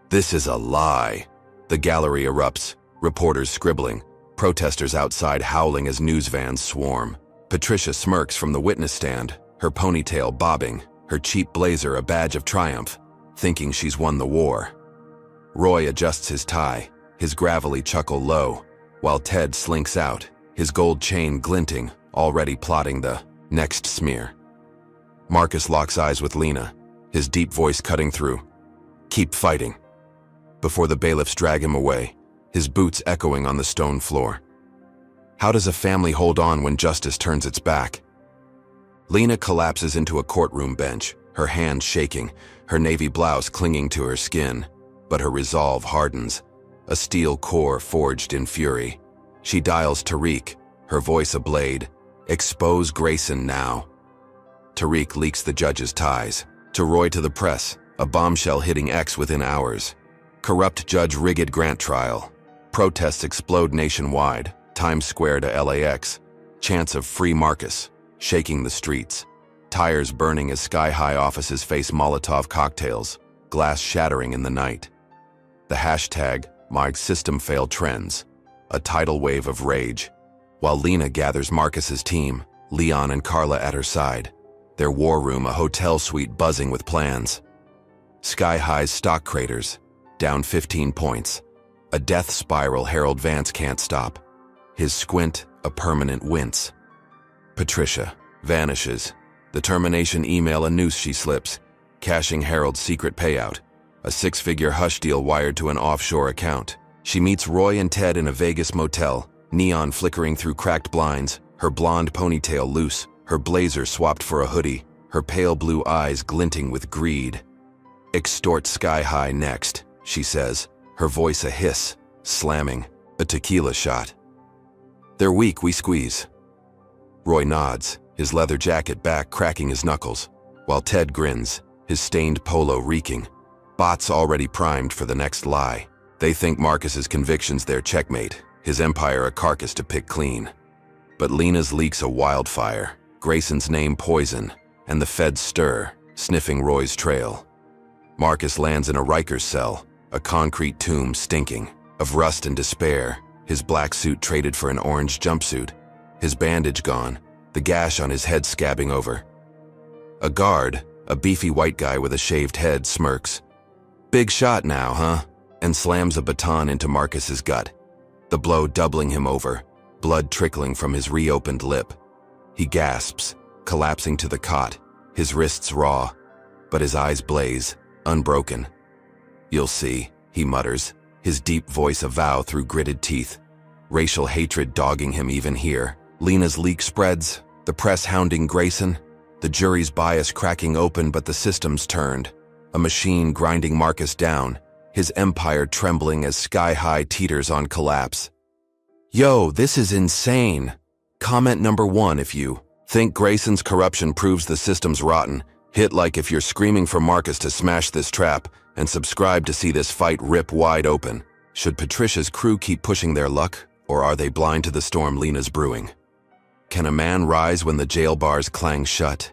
"This is a lie." The gallery erupts, reporters scribbling, protesters outside howling as news vans swarm. Patricia smirks from the witness stand, her ponytail bobbing, her cheap blazer a badge of triumph, thinking she's won the war. Roy adjusts his tie, his gravelly chuckle low, while Ted slinks out, his gold chain glinting, already plotting the next smear. Marcus locks eyes with Lena, his deep voice cutting through. "Keep fighting." Before the bailiffs drag him away, his boots echoing on the stone floor. How does a family hold on when justice turns its back? Lena collapses into a courtroom bench, her hands shaking, her navy blouse clinging to her skin, but her resolve hardens, a steel core forged in fury. She dials Tariq, her voice a blade. "Expose Grayson now." Tariq leaks the judge's ties. To Roy to the press, a bombshell hitting X within hours. Corrupt judge rigged grant trial. Protests explode nationwide, Times Square to LAX. Chants of free Marcus, shaking the streets. Tires burning as sky-high offices face Molotov cocktails, glass shattering in the night. The hashtag, My System Failed trends, a tidal wave of rage. While Lena gathers Marcus's team, Leon and Carla at her side, their war room a hotel suite buzzing with plans. Sky High's stock craters, down 15 points. A death spiral Harold Vance can't stop. His squint, a permanent wince. Patricia vanishes. The termination email a noose she slips, cashing Harold's secret payout. A 6-figure hush deal wired to an offshore account. She meets Roy and Ted in a Vegas motel, neon flickering through cracked blinds, her blonde ponytail loose, her blazer swapped for a hoodie, her pale blue eyes glinting with greed. "Extort Sky High next," she says, her voice a hiss, slamming, a tequila shot. "They're weak, we squeeze." Roy nods, his leather jacket back cracking his knuckles, while Ted grins, his stained polo reeking. Bots already primed for the next lie. They think Marcus's conviction's their checkmate, his empire a carcass to pick clean. But Lena's leak's a wildfire, Grayson's name poison, and the feds stir, sniffing Roy's trail. Marcus lands in a Rikers cell, a concrete tomb stinking, of rust and despair, his black suit traded for an orange jumpsuit, his bandage gone, the gash on his head scabbing over. A guard, a beefy white guy with a shaved head, smirks. "Big shot now, huh?" and slams a baton into Marcus's gut, the blow doubling him over, blood trickling from his reopened lip. He gasps, collapsing to the cot, his wrists raw, but his eyes blaze, unbroken. "You'll see," he mutters, his deep voice a vow through gritted teeth. Racial hatred dogging him even here. Lena's leak spreads, the press hounding Grayson, the jury's bias cracking open but the systems turned. A machine grinding Marcus down, his empire trembling as Sky High teeters on collapse. Yo, this is insane. Comment number 1 if you think Grayson's corruption proves the system's rotten. Hit like if you're screaming for Marcus to smash this trap, and subscribe to see this fight rip wide open. Should Patricia's crew keep pushing their luck, or are they blind to the storm Lena's brewing? Can a man rise when the jail bars clang shut?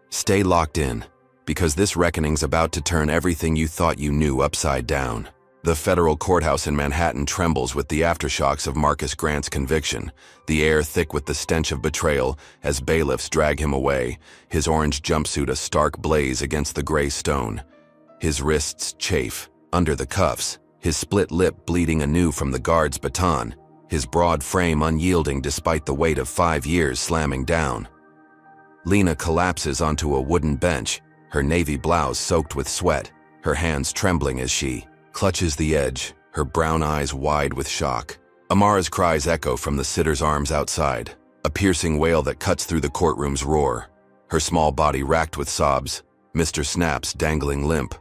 Stay locked in, because this reckoning's about to turn everything you thought you knew upside down. The federal courthouse in Manhattan trembles with the aftershocks of Marcus Grant's conviction, the air thick with the stench of betrayal as bailiffs drag him away, his orange jumpsuit a stark blaze against the gray stone. His wrists chafe, under the cuffs, his split lip bleeding anew from the guard's baton, his broad frame unyielding despite the weight of 5 years slamming down. Lena collapses onto a wooden bench, her navy blouse soaked with sweat, her hands trembling as she clutches the edge, her brown eyes wide with shock. Amara's cries echo from the sitter's arms outside, a piercing wail that cuts through the courtroom's roar, her small body racked with sobs, Mr. Snap's dangling limp.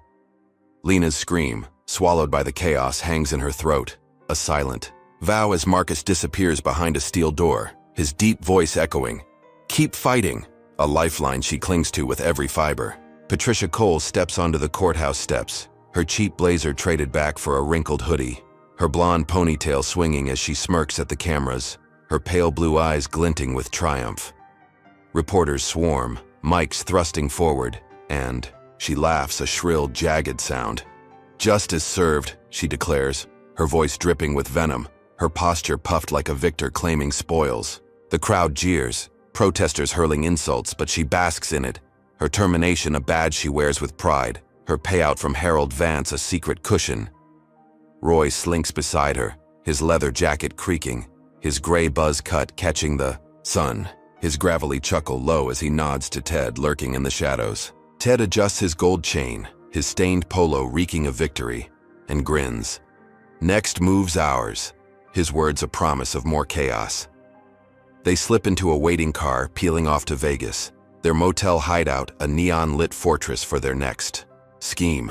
Lena's scream, swallowed by the chaos, hangs in her throat, a silent vow as Marcus disappears behind a steel door, his deep voice echoing, "Keep fighting," a lifeline she clings to with every fiber. Patricia Cole steps onto the courthouse steps, her cheap blazer traded back for a wrinkled hoodie, her blonde ponytail swinging as she smirks at the cameras, her pale blue eyes glinting with triumph. Reporters swarm, mics thrusting forward, and she laughs a shrill, jagged sound. "Justice served," she declares, her voice dripping with venom, her posture puffed like a victor claiming spoils. The crowd jeers, protesters hurling insults, but she basks in it, her termination a badge she wears with pride, her payout from Harold Vance a secret cushion. Roy slinks beside her, his leather jacket creaking, his gray buzz cut catching the sun, his gravelly chuckle low as he nods to Ted lurking in the shadows. Ted adjusts his gold chain, his stained polo reeking of victory, and grins. "Next move's ours," his words a promise of more chaos. They slip into a waiting car, peeling off to Vegas, their motel hideout a neon-lit fortress for their next scheme.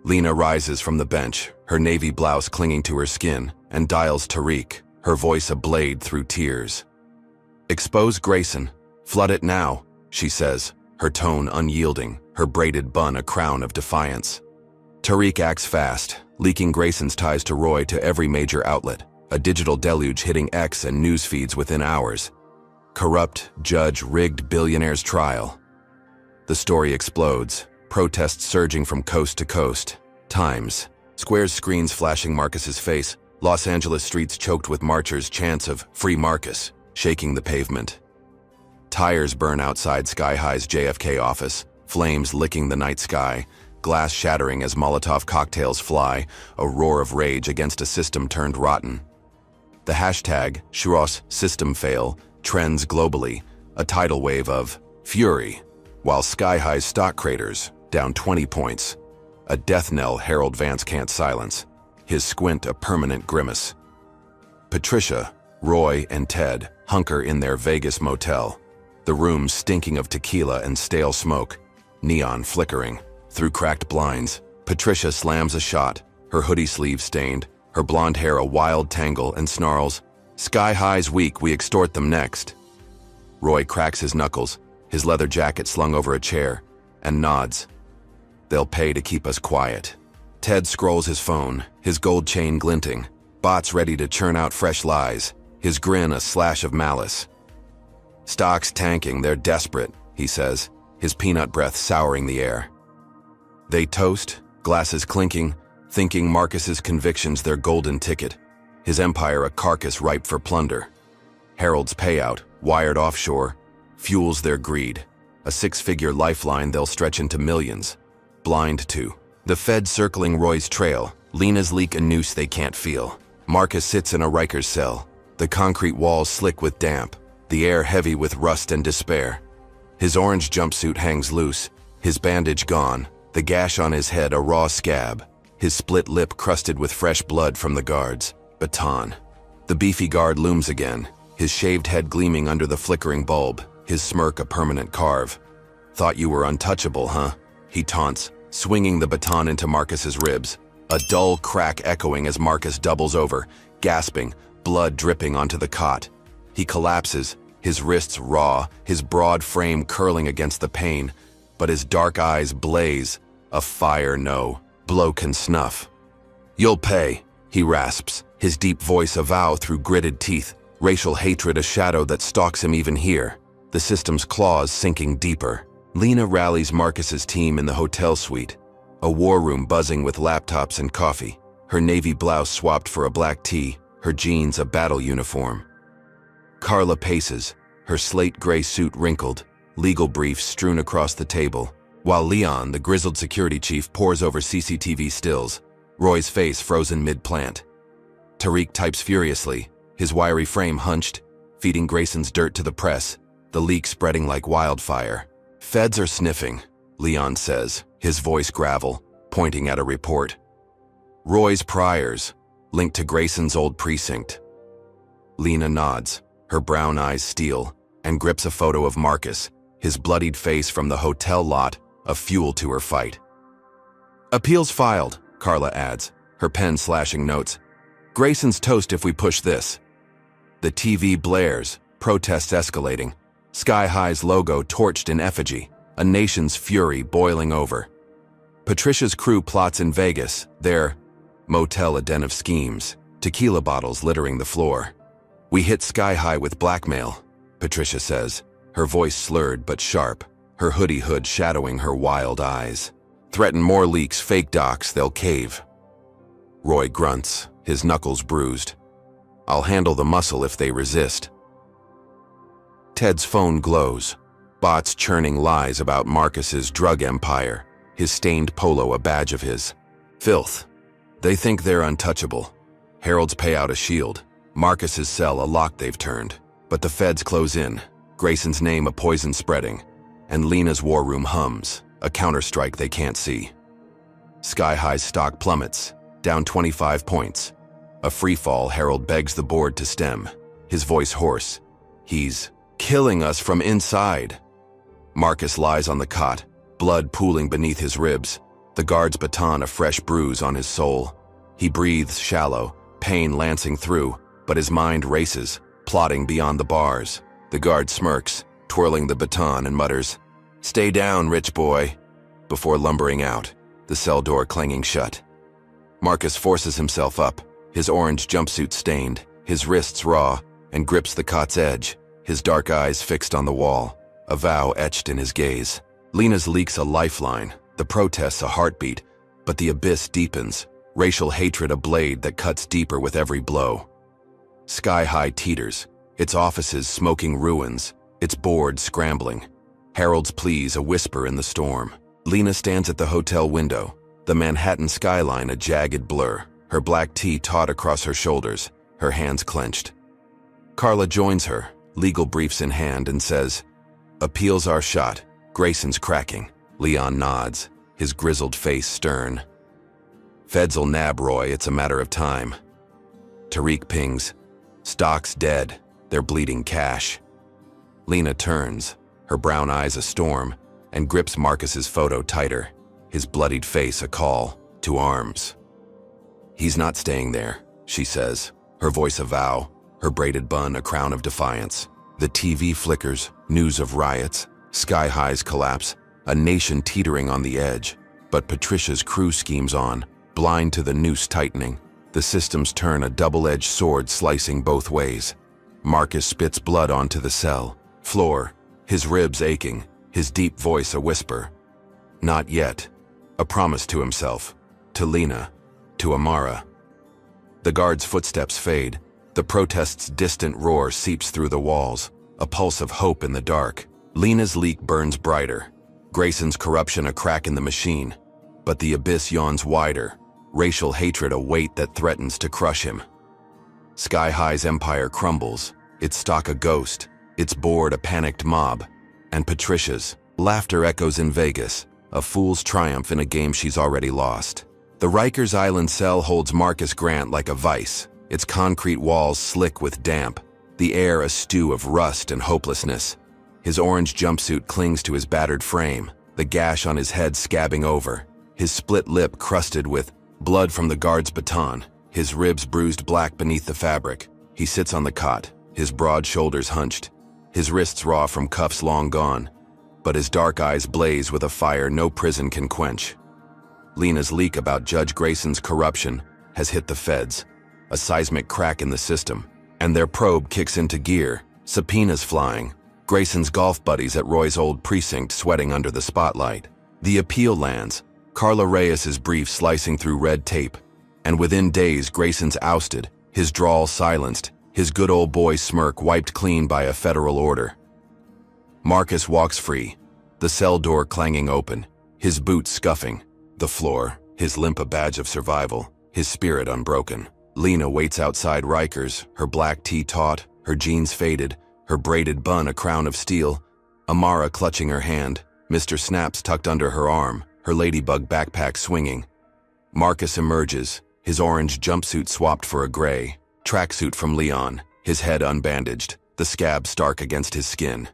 Lena rises from the bench, her navy blouse clinging to her skin, and dials Tariq, her voice a blade through tears. "Expose Grayson. Flood it now," she says, her tone unyielding, her braided bun a crown of defiance. Tariq acts fast, leaking Grayson's ties to Roy to every major outlet, a digital deluge hitting X and news feeds within hours. Corrupt, judge-rigged billionaire's trial. The story explodes, protests surging from coast to coast. Times Square's screens flashing Marcus's face, Los Angeles streets choked with marchers' chants of "Free Marcus," shaking the pavement. Tires burn outside Sky High's JFK office, flames licking the night sky, glass shattering as Molotov cocktails fly, a roar of rage against a system turned rotten. The hashtag, Churros System Fail, trends globally, a tidal wave of fury, while Sky High's stock craters, down 20 points. A death knell Harold Vance can't silence, his squint a permanent grimace. Patricia, Roy, and Ted hunker in their Vegas motel, the room stinking of tequila and stale smoke, neon flickering. Through cracked blinds, Patricia slams a shot, her hoodie sleeve stained, her blonde hair a wild tangle, and snarls, "Sky High's weak, we extort them next." Roy cracks his knuckles, his leather jacket slung over a chair, and nods. "They'll pay to keep us quiet." Ted scrolls his phone, his gold chain glinting, bots ready to churn out fresh lies, his grin a slash of malice. "Stock's tanking, they're desperate," he says, his peanut breath souring the air. They toast, glasses clinking, thinking Marcus's conviction's their golden ticket, his empire a carcass ripe for plunder. Harold's payout, wired offshore, fuels their greed, a six-figure lifeline they'll stretch into millions. Blind to the Fed circling Roy's trail, Lena's leak a noose they can't feel. Marcus sits in a Rikers cell, the concrete walls slick with damp, the air heavy with rust and despair. His orange jumpsuit hangs loose, his bandage gone, the gash on his head a raw scab. his split lip crusted with fresh blood from the guards. Baton. The beefy guard looms again, his shaved head gleaming under the flickering bulb, his smirk a permanent carve. "Thought you were untouchable, huh?" he taunts, swinging the baton into Marcus's ribs. A dull crack echoing as Marcus doubles over, gasping, blood dripping onto the cot. He collapses, his wrists raw, his broad frame curling against the pain, but his dark eyes blaze. A fire no. Blow can snuff. "You'll pay," he rasps, his deep voice a vow through gritted teeth, racial hatred a shadow that stalks him even here, the system's claws sinking deeper. Lena rallies Marcus's team in the hotel suite, a war room buzzing with laptops and coffee, her navy blouse swapped for a black tee, her jeans a battle uniform. Carla paces, her slate gray suit wrinkled, legal briefs strewn across the table, while Leon, the grizzled security chief, pores over CCTV stills, Roy's face frozen mid-plant. Tariq types furiously, his wiry frame hunched, feeding Grayson's dirt to the press, the leak spreading like wildfire. "Feds are sniffing," Leon says, his voice gravel, pointing at a report. "Roy's priors, linked to Grayson's old precinct." Lena nods, her brown eyes steel, and grips a photo of Marcus, his bloodied face from the hotel lot, a fuel to her fight. "Appeals filed," Carla adds, her pen slashing notes. "Grayson's toast if we push this." The TV blares, protests escalating. Sky High's logo torched in effigy, a nation's fury boiling over. Patricia's crew plots in Vegas, their motel a den of schemes, tequila bottles littering the floor. "We hit Sky High with blackmail," Patricia says, her voice slurred but sharp, her hoodie hood shadowing her wild eyes. "Threaten more leaks, fake docs, they'll cave." Roy grunts, his knuckles bruised. "I'll handle the muscle if they resist." Ted's phone glows, bots churning lies about Marcus's drug empire, his stained polo a badge of his. Filth. They think they're untouchable. Heralds pay out a shield, Marcus's cell a lock they've turned. But the feds close in, Grayson's name a poison spreading, and Lena's war room hums, a counterstrike they can't see. Sky High's stock plummets, down 25 points. A freefall Harold begs the board to stem, his voice hoarse. "He's killing us from inside." Marcus lies on the cot, blood pooling beneath his ribs, the guard's baton a fresh bruise on his soul. He breathes shallow, pain lancing through, but his mind races, plotting beyond the bars. The guard smirks, twirling the baton, and mutters, "Stay down, rich boy," before lumbering out, the cell door clanging shut. Marcus forces himself up, his orange jumpsuit stained, his wrists raw, and grips the cot's edge, his dark eyes fixed on the wall, a vow etched in his gaze. Lena's leak's a lifeline, the protests a heartbeat, but the abyss deepens, racial hatred a blade that cuts deeper with every blow. Sky High teeters, its offices smoking ruins, its board scrambling. Harold's pleas a whisper in the storm. Lena stands at the hotel window, the Manhattan skyline a jagged blur, her black tee taut across her shoulders, her hands clenched. Carla joins her, legal briefs in hand, and says, "Appeals are shot, Grayson's cracking." Leon nods, his grizzled face stern. "Feds''ll nab Roy, it's a matter of time." Tariq pings, "Stock's dead, they're bleeding cash." Lena turns, her brown eyes a storm, and grips Marcus's photo tighter, his bloodied face a call to arms. "He's not staying there," she says, her voice a vow, her braided bun a crown of defiance. The TV flickers, news of riots, Sky High's collapse, a nation teetering on the edge. But Patricia's crew schemes on, blind to the noose tightening. The systems turn a double-edged sword slicing both ways. Marcus spits blood onto the cell floor, his ribs aching, his deep voice a whisper. Not yet. A promise to himself, to Lena, to Amara. The guard's footsteps fade. The protest's distant roar seeps through the walls, a pulse of hope in the dark. Lena's leak burns brighter, Grayson's corruption a crack in the machine. But the abyss yawns wider, racial hatred a weight that threatens to crush him. Sky High's empire crumbles, its stock a ghost, its board a panicked mob. And Patricia's laughter echoes in Vegas, a fool's triumph in a game she's already lost. The Rikers Island cell holds Marcus Grant like a vice, its concrete walls slick with damp, the air a stew of rust and hopelessness. His orange jumpsuit clings to his battered frame, the gash on his head scabbing over, his split lip crusted with blood from the guard's baton, his ribs bruised black beneath the fabric. He sits on the cot, his broad shoulders hunched, his wrists raw from cuffs long gone, but his dark eyes blaze with a fire no prison can quench. Lena's leak about Judge Grayson's corruption has hit the feds, a seismic crack in the system, and their probe kicks into gear, subpoenas flying, Grayson's golf buddies at Roy's old precinct sweating under the spotlight. The appeal lands, Carla Reyes's brief slicing through red tape, and within days Grayson's ousted, his drawl silenced, his good old boy smirk wiped clean by a federal order. Marcus walks free, the cell door clanging open, his boots scuffing, the floor, his limp a badge of survival, his spirit unbroken. Lena waits outside Rikers, her black tee taut, her jeans faded, her braided bun a crown of steel, Amara clutching her hand, Mr. Snaps tucked under her arm, her ladybug backpack swinging. Marcus emerges, his orange jumpsuit swapped for a gray tracksuit from Leon, his head unbandaged, the scab stark against his skin.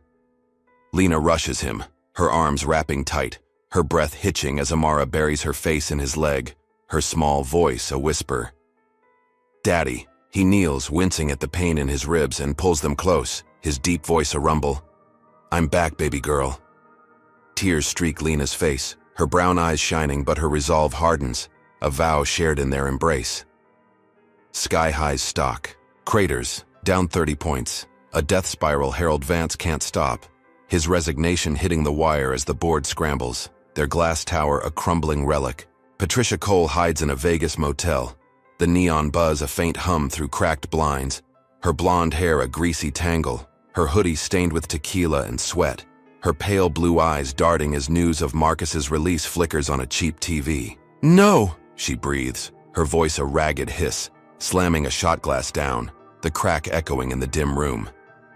Lena rushes him, her arms wrapping tight, her breath hitching as Amara buries her face in his leg, her small voice a whisper. "Daddy." He kneels, wincing at the pain in his ribs, and pulls them close, his deep voice a rumble. "I'm back, baby girl." Tears streak Lena's face, her brown eyes shining, but her resolve hardens, a vow shared in their embrace. Sky highs stock, craters, down 30 points, a death spiral Harold Vance can't stop, his resignation hitting the wire as the board scrambles, their glass tower a crumbling relic. Patricia Cole hides in a Vegas motel, the neon buzz a faint hum through cracked blinds, her blonde hair a greasy tangle, her hoodie stained with tequila and sweat, her pale blue eyes darting as news of Marcus's release flickers on a cheap TV. "No!" she breathes, her voice a ragged hiss, slamming a shot glass down, the crack echoing in the dim room.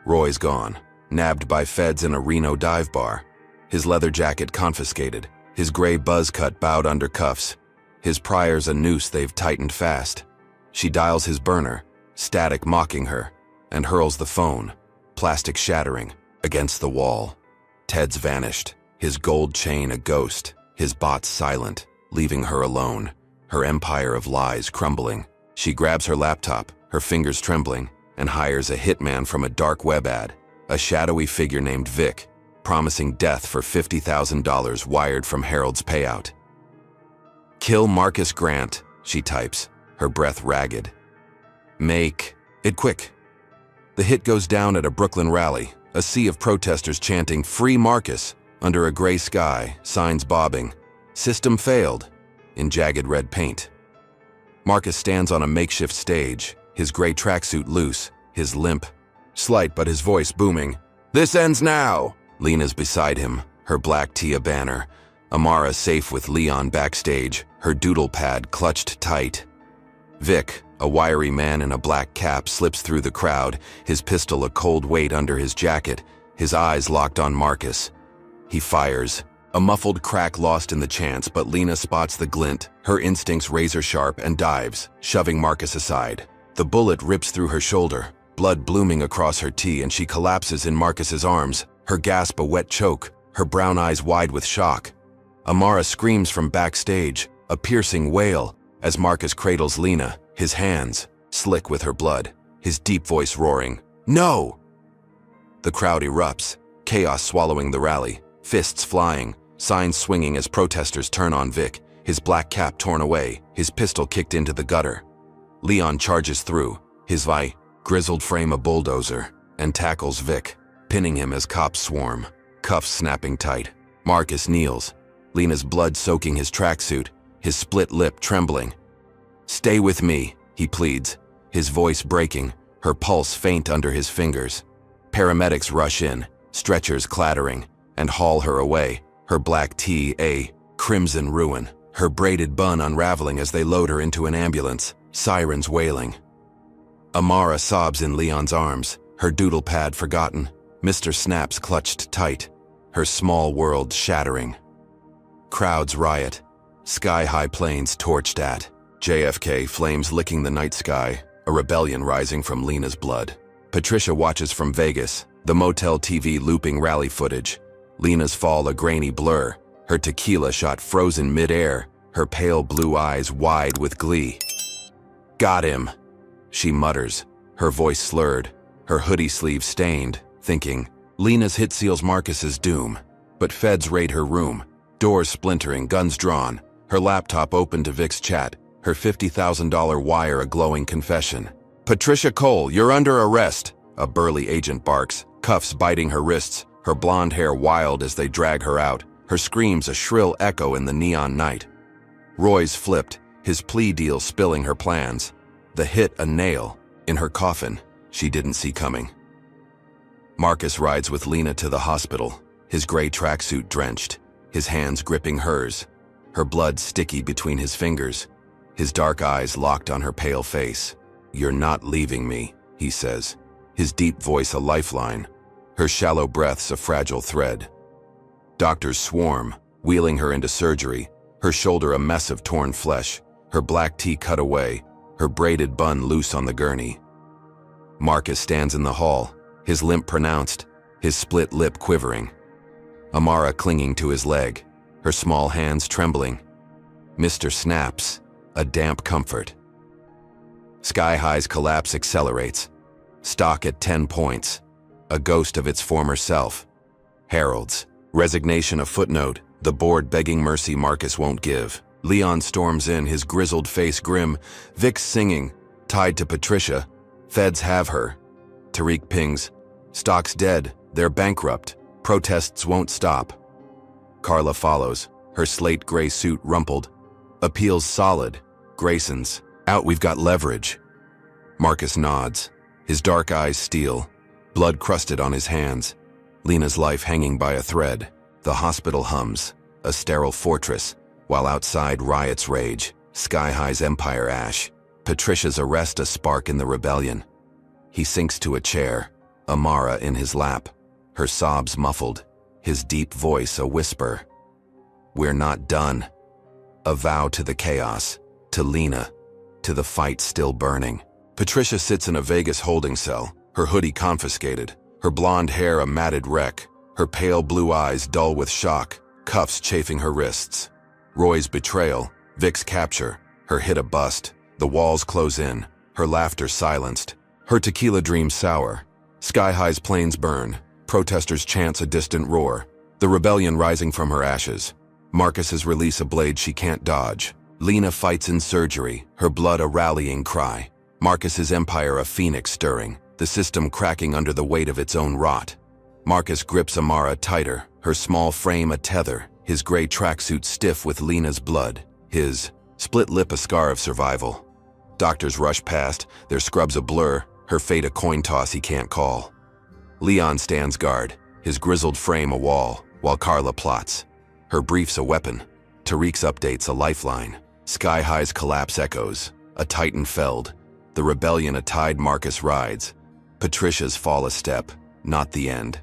Roy's gone, nabbed by feds in a Reno dive bar, his leather jacket confiscated, his gray buzz cut bowed under cuffs, his priors a noose they've tightened fast. She dials his burner, static mocking her, and hurls the phone, plastic shattering, against the wall. Ted's vanished, his gold chain a ghost, his bots silent, leaving her alone, her empire of lies crumbling. She grabs her laptop, her fingers trembling, and hires a hitman from a dark web ad, a shadowy figure named Vic, promising death for $50,000 wired from Harold's payout. "Kill Marcus Grant," she types, her breath ragged. "Make it quick." The hit goes down at a Brooklyn rally, a sea of protesters chanting "Free Marcus" under a gray sky, signs bobbing. "System failed," in jagged red paint. Marcus stands on a makeshift stage, his gray tracksuit loose, his limp slight but his voice booming. "This ends now!" Lena's beside him, her black tee a banner. Amara safe with Leon backstage, her doodle pad clutched tight. Vic, a wiry man in a black cap, slips through the crowd, his pistol a cold weight under his jacket, his eyes locked on Marcus. He fires, a muffled crack lost in the chance, but Lena spots the glint, her instincts razor sharp, and dives, shoving Marcus aside. The bullet rips through her shoulder, blood blooming across her tee, and she collapses in Marcus's arms, her gasp a wet choke, her brown eyes wide with shock. Amara screams from backstage, a piercing wail, as Marcus cradles Lena, his hands slick with her blood, his deep voice roaring, "No!" The crowd erupts, chaos swallowing the rally, fists flying, signs swinging as protesters turn on Vic, his black cap torn away, his pistol kicked into the gutter. Leon charges through, his grizzled frame a bulldozer, and tackles Vic, pinning him as cops swarm, cuffs snapping tight. Marcus kneels, Lena's blood soaking his tracksuit, his split lip trembling. "Stay with me," he pleads, his voice breaking, her pulse faint under his fingers. Paramedics rush in, stretchers clattering, and haul her away, her black tee a crimson ruin, her braided bun unraveling as they load her into an ambulance, sirens wailing. Amara sobs in Leon's arms, her doodle pad forgotten, Mr. Snaps clutched tight, her small world shattering. Crowds riot, Sky-high planes torched at JFK, flames licking the night sky, a rebellion rising from Lena's blood. Patricia watches from Vegas, the motel TV looping rally footage. Lena's fall a grainy blur, her tequila shot frozen mid-air, her pale blue eyes wide with glee. "Got him," she mutters, her voice slurred, her hoodie sleeve stained, thinking, Lena's hit seals Marcus's doom. But feds raid her room, doors splintering, guns drawn, her laptop open to Vic's chat, her $50,000 wire a glowing confession. "Patricia Cole, you're under arrest," a burly agent barks, cuffs biting her wrists, her blonde hair wild as they drag her out, her screams a shrill echo in the neon night. Roy's flipped, his plea deal spilling her plans. The hit a nail in her coffin she didn't see coming. Marcus rides with Lena to the hospital, his gray tracksuit drenched, his hands gripping hers, her blood sticky between his fingers, his dark eyes locked on her pale face. "You're not leaving me," he says, his deep voice a lifeline, her shallow breaths a fragile thread. Doctors swarm, wheeling her into surgery, her shoulder a mess of torn flesh, her black tee cut away, her braided bun loose on the gurney. Marcus stands in the hall, his limp pronounced, his split lip quivering. Amara clinging to his leg, her small hands trembling. Mr. snaps, a damp comfort. Sky High's collapse accelerates. Stock at 10 points, a ghost of its former self. Heralds, resignation a footnote, the board begging mercy Marcus won't give. Leon storms in, his grizzled face grim. Vic's singing, tied to Patricia. Feds have her. Tariq pings, stock's dead, they're bankrupt. Protests won't stop. Carla follows, her slate gray suit rumpled. Appeals solid. Grayson's, out, we've got leverage. Marcus nods, his dark eyes steel, blood crusted on his hands. Lena's life hanging by a thread. The hospital hums, a sterile fortress, while outside riots rage, Sky High's empire ash. Patricia's arrest a spark in the rebellion. He sinks to a chair, Amara in his lap, her sobs muffled, his deep voice a whisper. "We're not done." A vow to the chaos, to Lena, to the fight still burning. Patricia sits in a Vegas holding cell, her hoodie confiscated, her blonde hair a matted wreck, her pale blue eyes dull with shock, cuffs chafing her wrists. Roy's betrayal, Vic's capture, her hit a bust, the walls close in, her laughter silenced, her tequila dreams sour. Sky High's planes burn, protesters chants a distant roar, the rebellion rising from her ashes. Marcus's release a blade she can't dodge. Lena fights in surgery, her blood a rallying cry. Marcus's empire a phoenix stirring, the system cracking under the weight of its own rot. Marcus grips Amara tighter, her small frame a tether, his gray tracksuit stiff with Lena's blood, his split lip a scar of survival. Doctors rush past, their scrubs a blur, her fate a coin toss he can't call. Leon stands guard, his grizzled frame a wall, while Carla plots. Her brief's a weapon, Tariq's updates a lifeline. Sky High's collapse echoes, a titan felled, the rebellion a tide Marcus rides. Patricia's fall a step, not the end.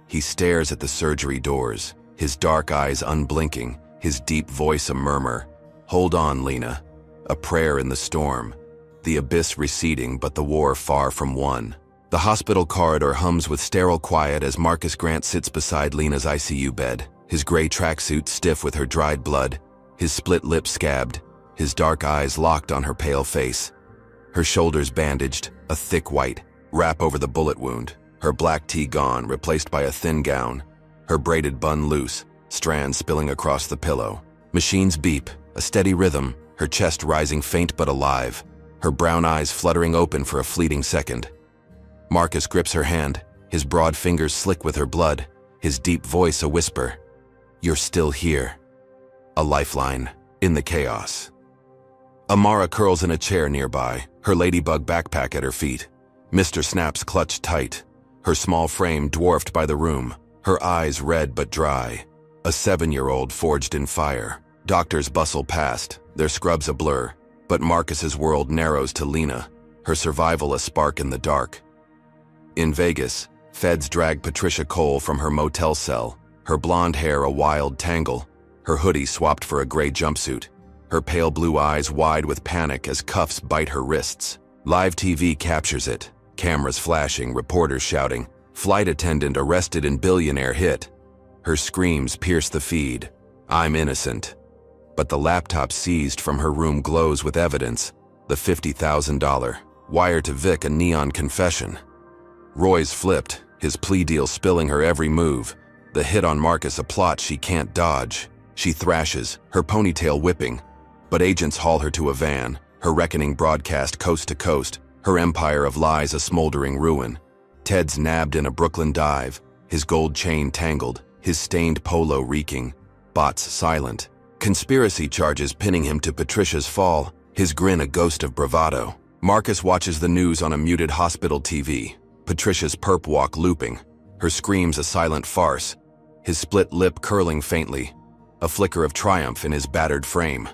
He stares at the surgery doors, his dark eyes unblinking, his deep voice a murmur. "Hold on, Lena." A prayer in the storm, the abyss receding but the war far from won. The hospital corridor hums with sterile quiet as Marcus Grant sits beside Lena's ICU bed, his gray tracksuit stiff with her dried blood, his split lips scabbed, his dark eyes locked on her pale face. Her shoulders bandaged, a thick white wrap over the bullet wound, her black tee gone, replaced by a thin gown, her braided bun loose, strands spilling across the pillow. Machines beep, a steady rhythm, her chest rising faint but alive, her brown eyes fluttering open for a fleeting second. Marcus grips her hand, his broad fingers slick with her blood, his deep voice a whisper. "You're still here." A lifeline, in the chaos. Amara curls in a chair nearby, her ladybug backpack at her feet. Mr. Snaps clutched tight, her small frame dwarfed by the room, her eyes red but dry. A 7-year-old forged in fire. Doctors bustle past, their scrubs a blur, but Marcus's world narrows to Lena, her survival a spark in the dark. In Vegas, feds drag Patricia Cole from her motel cell, her blonde hair a wild tangle, her hoodie swapped for a gray jumpsuit, her pale blue eyes wide with panic as cuffs bite her wrists. Live TV captures it, cameras flashing, reporters shouting, "Flight attendant arrested in billionaire hit." Her screams pierce the feed. "I'm innocent." But the laptop seized from her room glows with evidence. The $50,000 wire to Vic, a neon confession. Roy's flipped, his plea deal spilling her every move. The hit on Marcus, a plot she can't dodge. She thrashes, her ponytail whipping. But agents haul her to a van, her reckoning broadcast coast to coast, her empire of lies a smoldering ruin. Ted's nabbed in a Brooklyn dive, his gold chain tangled, his stained polo reeking. Bots silent. Conspiracy charges pinning him to Patricia's fall, his grin a ghost of bravado. Marcus watches the news on a muted hospital TV, Patricia's perp walk looping, her screams a silent farce, his split lip curling faintly, a flicker of triumph in his battered frame.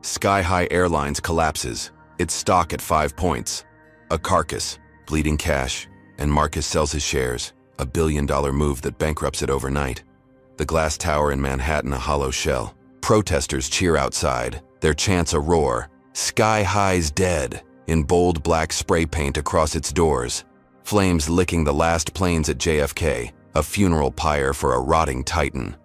Sky High Airlines collapses, its stock at 5 points. A carcass, bleeding cash, and Marcus sells his shares, a billion-dollar move that bankrupts it overnight. The glass tower in Manhattan a hollow shell. Protesters cheer outside, their chants a roar. Sky High's dead, in bold black spray paint across its doors. Flames licking the last planes at JFK, a funeral pyre for a rotting titan.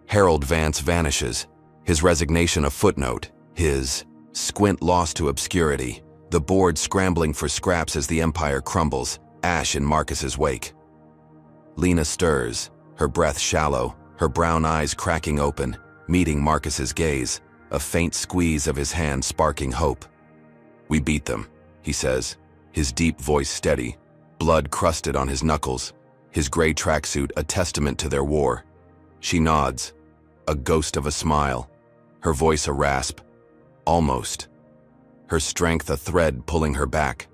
Harold Vance vanishes, his resignation a footnote, his squint lost to obscurity, the board scrambling for scraps as the empire crumbles, ash in Marcus's wake. Lena stirs, her breath shallow, her brown eyes cracking open, meeting Marcus's gaze, a faint squeeze of his hand sparking hope. "We beat them," he says, his deep voice steady, blood crusted on his knuckles, his gray tracksuit a testament to their war. She nods, a ghost of a smile, her voice a rasp. Almost. Her strength a thread pulling her back.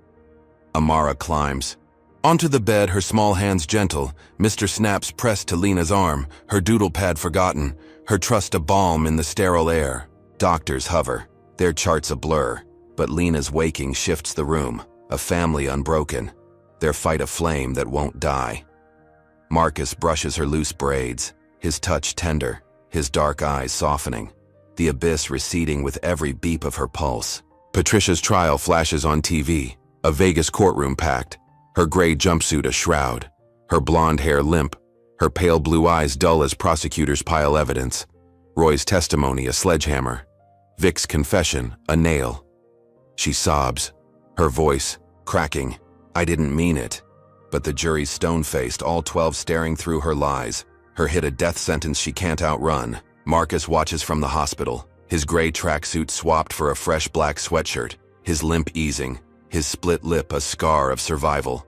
Amara climbs. Onto the bed, her small hands gentle, Mr. Snaps pressed to Lena's arm, her doodle pad forgotten, her trust a balm in the sterile air. Doctors hover, their charts a blur, but Lena's waking shifts the room, a family unbroken, their fight a flame that won't die. Marcus brushes her loose braids, his touch tender, his dark eyes softening, the abyss receding with every beep of her pulse. Patricia's trial flashes on TV, a Vegas courtroom packed, her gray jumpsuit a shroud, her blonde hair limp, her pale blue eyes dull as prosecutors pile evidence. Roy's testimony a sledgehammer, Vic's confession a nail. She sobs, her voice cracking. "I didn't mean it." But the jury's stone-faced, all 12 staring through her lies, her hit a death sentence she can't outrun. Marcus watches from the hospital, his gray tracksuit swapped for a fresh black sweatshirt, his limp easing, his split lip a scar of survival.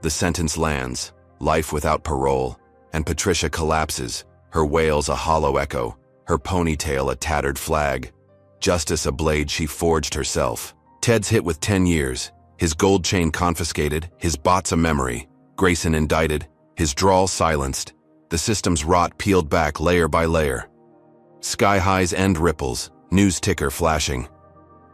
The sentence lands, life without parole, and Patricia collapses, her wails a hollow echo, her ponytail a tattered flag. Justice a blade she forged herself. Ted's hit with 10 years, his gold chain confiscated, his bots a memory. Grayson indicted, his drawl silenced, the system's rot peeled back layer by layer. Sky High's end ripples, news ticker flashing.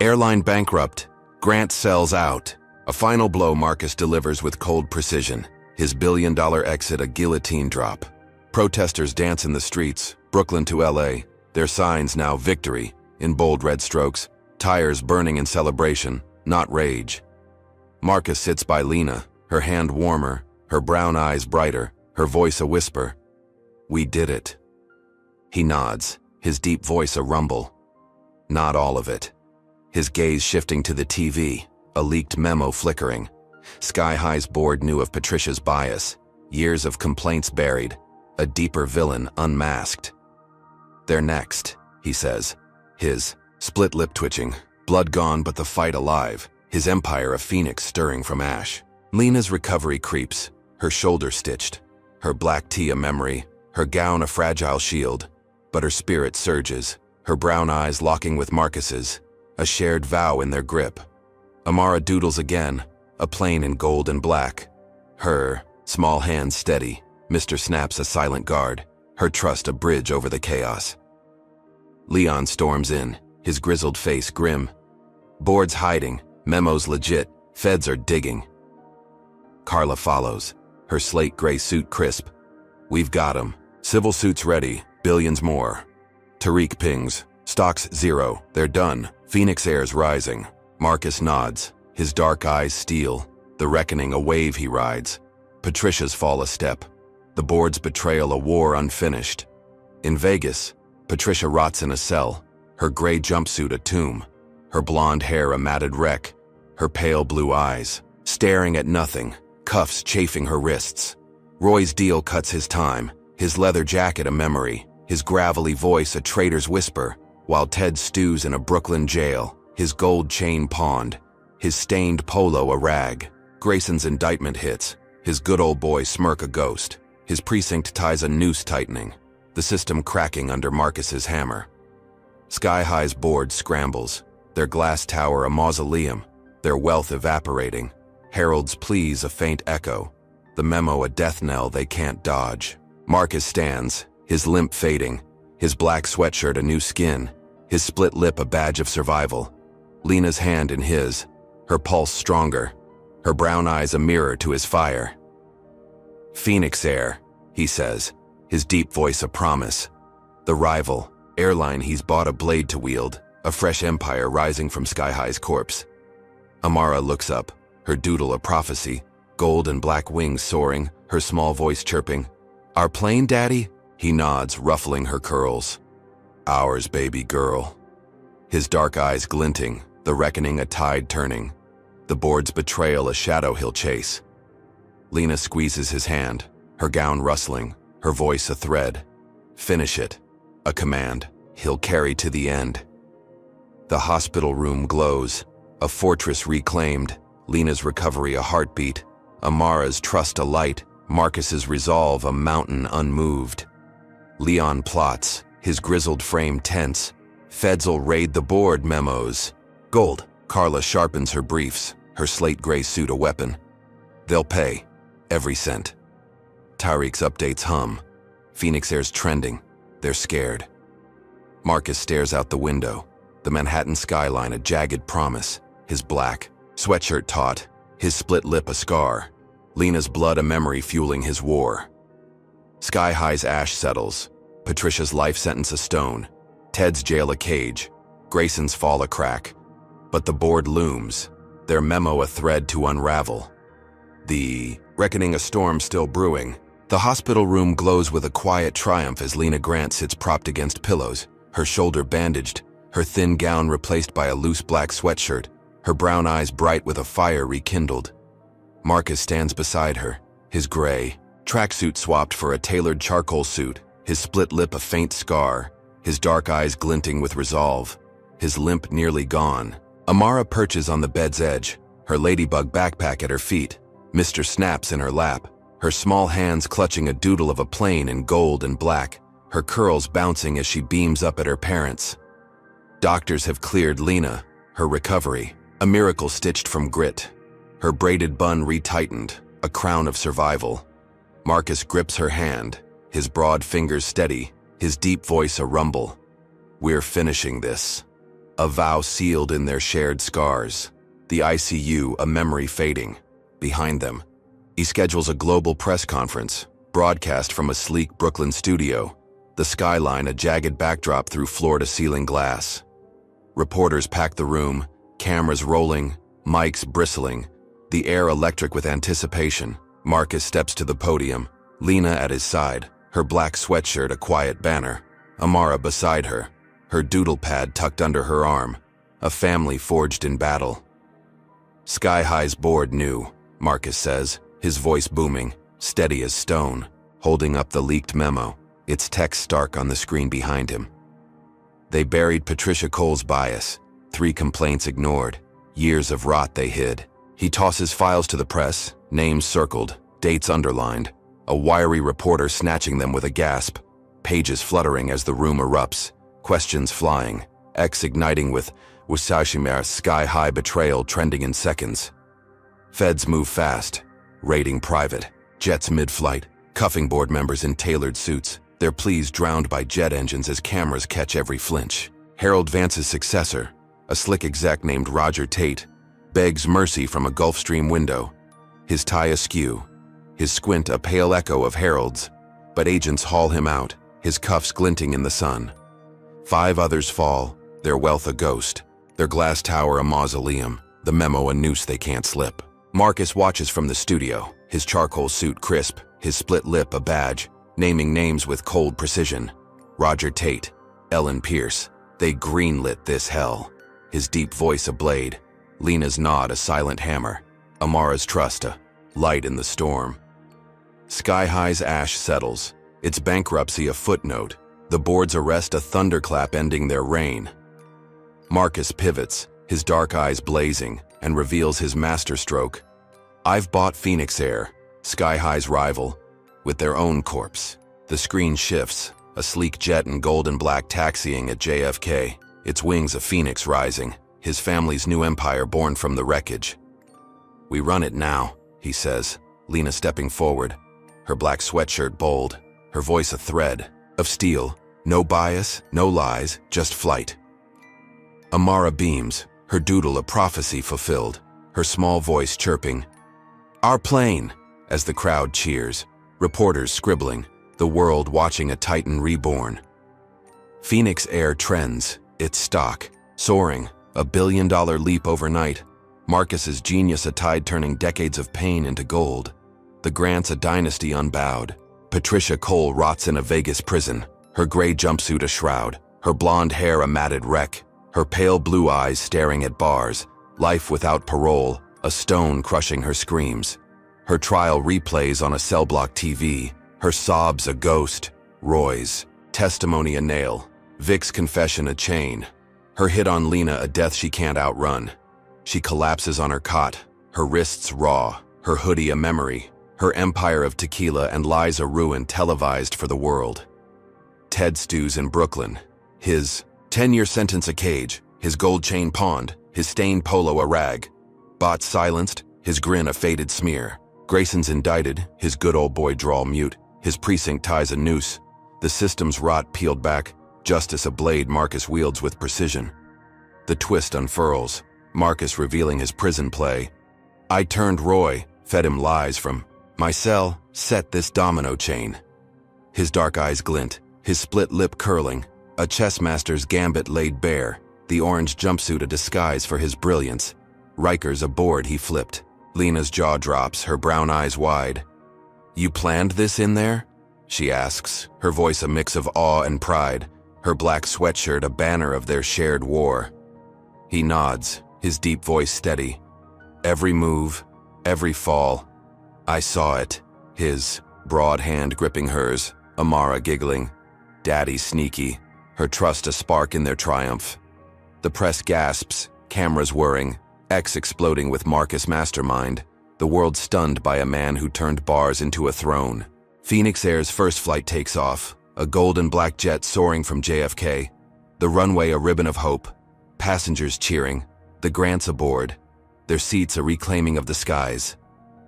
Airline bankrupt, Grant sells out. A final blow Marcus delivers with cold precision, his billion-dollar exit a guillotine drop. Protesters dance in the streets, Brooklyn to LA, their signs now victory, in bold red strokes, tires burning in celebration, not rage. Marcus sits by Lena, her hand warmer, her brown eyes brighter, her voice a whisper. "We did it." He nods, his deep voice a rumble. Not all of it. His gaze shifting to the TV, a leaked memo flickering. Sky High's board knew of Patricia's bias, years of complaints buried, a deeper villain unmasked. "They're next," he says, his split lip twitching, blood gone but the fight alive, his empire a phoenix stirring from ash. Lena's recovery creeps, her shoulder stitched, her black tee a memory, her gown a fragile shield, but her spirit surges, her brown eyes locking with Marcus's, a shared vow in their grip. Amara doodles again, a plane in gold and black. Her small hands steady, Mr. Snaps a silent guard, her trust a bridge over the chaos. Leon storms in, his grizzled face grim. Boards hiding, memos legit, feds are digging. Carla follows, her slate gray suit crisp. "We've got 'em. Civil suits ready, billions more." Tariq pings. Stocks 0. They're done. Phoenix Air's rising. Marcus nods. His dark eyes steel. The reckoning a wave he rides. Patricia's fall a step. The board's betrayal a war unfinished. In Vegas, Patricia rots in a cell. Her gray jumpsuit a tomb. Her blonde hair a matted wreck. Her pale blue eyes, staring at nothing. Cuffs chafing her wrists. Roy's deal cuts his time. His leather jacket a memory. His gravelly voice a traitor's whisper. While Ted stews in a Brooklyn jail. His gold chain pawned. His stained polo a rag. Grayson's indictment hits. His good old boy smirk a ghost. His precinct ties a noose tightening. The system cracking under Marcus's hammer. Sky High's board scrambles. Their glass tower a mausoleum. Their wealth evaporating. Harold's pleas a faint echo. The memo a death knell they can't dodge. Marcus stands, his limp fading. His black sweatshirt a new skin. His split lip a badge of survival. Lena's hand in his. Her pulse stronger. Her brown eyes a mirror to his fire. Phoenix Air, he says, his deep voice a promise. The rival, Airline he's bought a blade to wield, a fresh empire rising from Sky High's corpse. Amara looks up, her doodle a prophecy, gold and black wings soaring, her small voice chirping. Our plane, Daddy? He nods, ruffling her curls. Ours, baby girl. His dark eyes glinting, the reckoning a tide turning. The board's betrayal a shadow he'll chase. Lena squeezes his hand, her gown rustling, her voice a thread. Finish it. A command he'll carry to the end. The hospital room glows, a fortress reclaimed, Lena's recovery a heartbeat, Amara's trust a light, Marcus's resolve a mountain unmoved. Leon plots, his grizzled frame tense. Feds'll raid the board memos. Gold. Carla sharpens her briefs, her slate gray suit a weapon. They'll pay. Every cent. Tariq's updates hum. Phoenix Air's trending. They're scared. Marcus stares out the window. The Manhattan skyline a jagged promise. His black sweatshirt taut. His split lip a scar. Lena's blood a memory fueling his war. Sky High's ash settles. Patricia's life sentence a stone. Ted's jail a cage. Grayson's fall a crack. But the board looms. Their memo a thread to unravel. The reckoning a storm still brewing. The hospital room glows with a quiet triumph as Lena Grant sits propped against pillows, her shoulder bandaged, her thin gown replaced by a loose black sweatshirt, her brown eyes bright with a fire rekindled. Marcus stands beside her, his gray tracksuit swapped for a tailored charcoal suit, his split lip a faint scar, his dark eyes glinting with resolve, his limp nearly gone. Amara perches on the bed's edge, her ladybug backpack at her feet, Mr. Snaps in her lap, her small hands clutching a doodle of a plane in gold and black, her curls bouncing as she beams up at her parents. Doctors have cleared Lena, her recovery, a miracle stitched from grit. Her braided bun retightened, a crown of survival. Marcus grips her hand, his broad fingers steady, his deep voice a rumble. We're finishing this. A vow sealed in their shared scars. The ICU a memory fading. Behind them, he schedules a global press conference, broadcast from a sleek Brooklyn studio, the skyline a jagged backdrop through floor-to-ceiling glass. Reporters pack the room, cameras rolling, mics bristling, the air electric with anticipation. Marcus steps to the podium, Lena at his side, her black sweatshirt a quiet banner, Amara beside her, her doodle pad tucked under her arm, a family forged in battle. Sky High's board knew, Marcus says, his voice booming, steady as stone, holding up the leaked memo, its text stark on the screen behind him. They buried Patricia Cole's bias, 3 complaints ignored, years of rot they hid. He tosses files to the press, names circled, dates underlined, a wiry reporter snatching them with a gasp, pages fluttering as the room erupts, questions flying, X igniting with Wasashimer's sky-high betrayal trending in seconds. Feds move fast, raiding private, jets mid-flight, cuffing board members in tailored suits, their pleas drowned by jet engines as cameras catch every flinch. Harold Vance's successor, a slick exec named Roger Tate, begs mercy from a Gulfstream window, his tie askew, his squint a pale echo of Harold's, but agents haul him out, his cuffs glinting in the sun. 5 others fall, their wealth a ghost, their glass tower a mausoleum, the memo a noose they can't slip. Marcus watches from the studio, his charcoal suit crisp, his split lip a badge, naming names with cold precision. Roger Tate, Ellen Pierce, they greenlit this hell. His deep voice a blade, Lena's nod a silent hammer, Amara's trust a light in the storm. Sky High's ash settles, its bankruptcy a footnote, the board's arrest a thunderclap ending their reign. Marcus pivots, his dark eyes blazing, and reveals his masterstroke. I've bought Phoenix Air, Sky High's rival, with their own corpse. The screen shifts, a sleek jet in gold and black taxiing at JFK, its wings a phoenix rising, his family's new empire born from the wreckage. We run it now, he says, Lena stepping forward, her black sweatshirt bold, her voice a thread of steel, no bias, no lies, just flight. Amara beams, her doodle a prophecy fulfilled, her small voice chirping, "Our plane," as the crowd cheers, reporters scribbling, the world watching a titan reborn. Phoenix Air trends, its stock, soaring, a $1 billion leap overnight. Marcus's genius a tide turning decades of pain into gold. The Grants a dynasty unbowed. Patricia Cole rots in a Vegas prison, her gray jumpsuit a shroud, her blonde hair a matted wreck, her pale blue eyes staring at bars, life without parole, a stone crushing her screams. Her trial replays on a cell block TV, her sobs a ghost, Roy's testimony a nail, Vic's confession a chain, her hit on Lena a death she can't outrun. She collapses on her cot, her wrists raw, her hoodie a memory, her empire of tequila and lies a ruin televised for the world. Ted stews in Brooklyn, his 10-year sentence a cage, his gold chain pawned, his stained polo a rag. Bot silenced, his grin a faded smear. Grayson's indicted, his good old boy drawl mute, his precinct ties a noose. The system's rot peeled back, justice a blade Marcus wields with precision. The twist unfurls, Marcus revealing his prison play. I turned Roy, fed him lies from my cell, set this domino chain. His dark eyes glint, his split lip curling, a chess master's gambit laid bare, the orange jumpsuit a disguise for his brilliance. Riker's a board he flipped. Lena's jaw drops, her brown eyes wide. You planned this in there? She asks, her voice a mix of awe and pride, her black sweatshirt a banner of their shared war. He nods, his deep voice steady. Every move, every fall. I saw it, his broad hand gripping hers, Amara giggling. Daddy sneaky, her trust a spark in their triumph. The press gasps, cameras whirring, X exploding with Marcus mastermind, the world stunned by a man who turned bars into a throne. Phoenix Air's first flight takes off, a gold and black jet soaring from JFK. The runway a ribbon of hope, passengers cheering, the Grants aboard, their seats a reclaiming of the skies.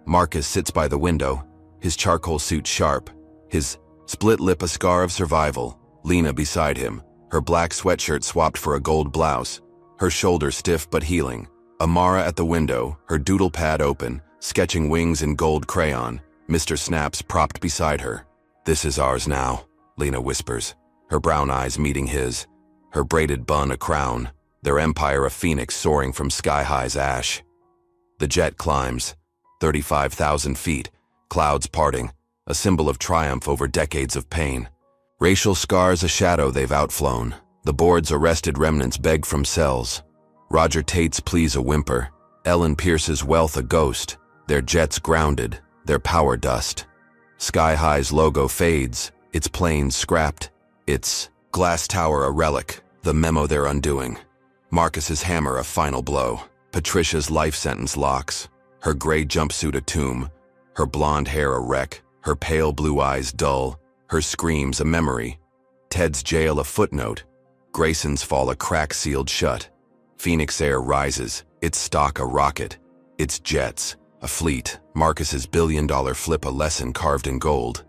Marcus sits by the window, his charcoal suit sharp, his split lip a scar of survival. Lena beside him, her black sweatshirt swapped for a gold blouse, her shoulder stiff but healing. Amara at the window, her doodle pad open, sketching wings in gold crayon. Mr. Snaps propped beside her. This is ours now, Lena whispers, her brown eyes meeting his, her braided bun a crown, their empire a phoenix soaring from Sky High's ash. The jet climbs, 35,000 feet, clouds parting, a symbol of triumph over decades of pain. Racial scars a shadow they've outflown, the board's arrested remnants beg from cells. Roger Tate's pleas a whimper, Ellen Pierce's wealth a ghost, their jets grounded, their power dust. Sky High's logo fades, its planes scrapped, its glass tower a relic, the memo they're undoing. Marcus's hammer a final blow, Patricia's life sentence locks, her gray jumpsuit a tomb, her blonde hair a wreck, her pale blue eyes dull, her screams a memory. Ted's jail a footnote, Grayson's fall a crack sealed shut. Phoenix Air rises, its stock a rocket, its jets a fleet, Marcus's $1 billion flip a lesson carved in gold.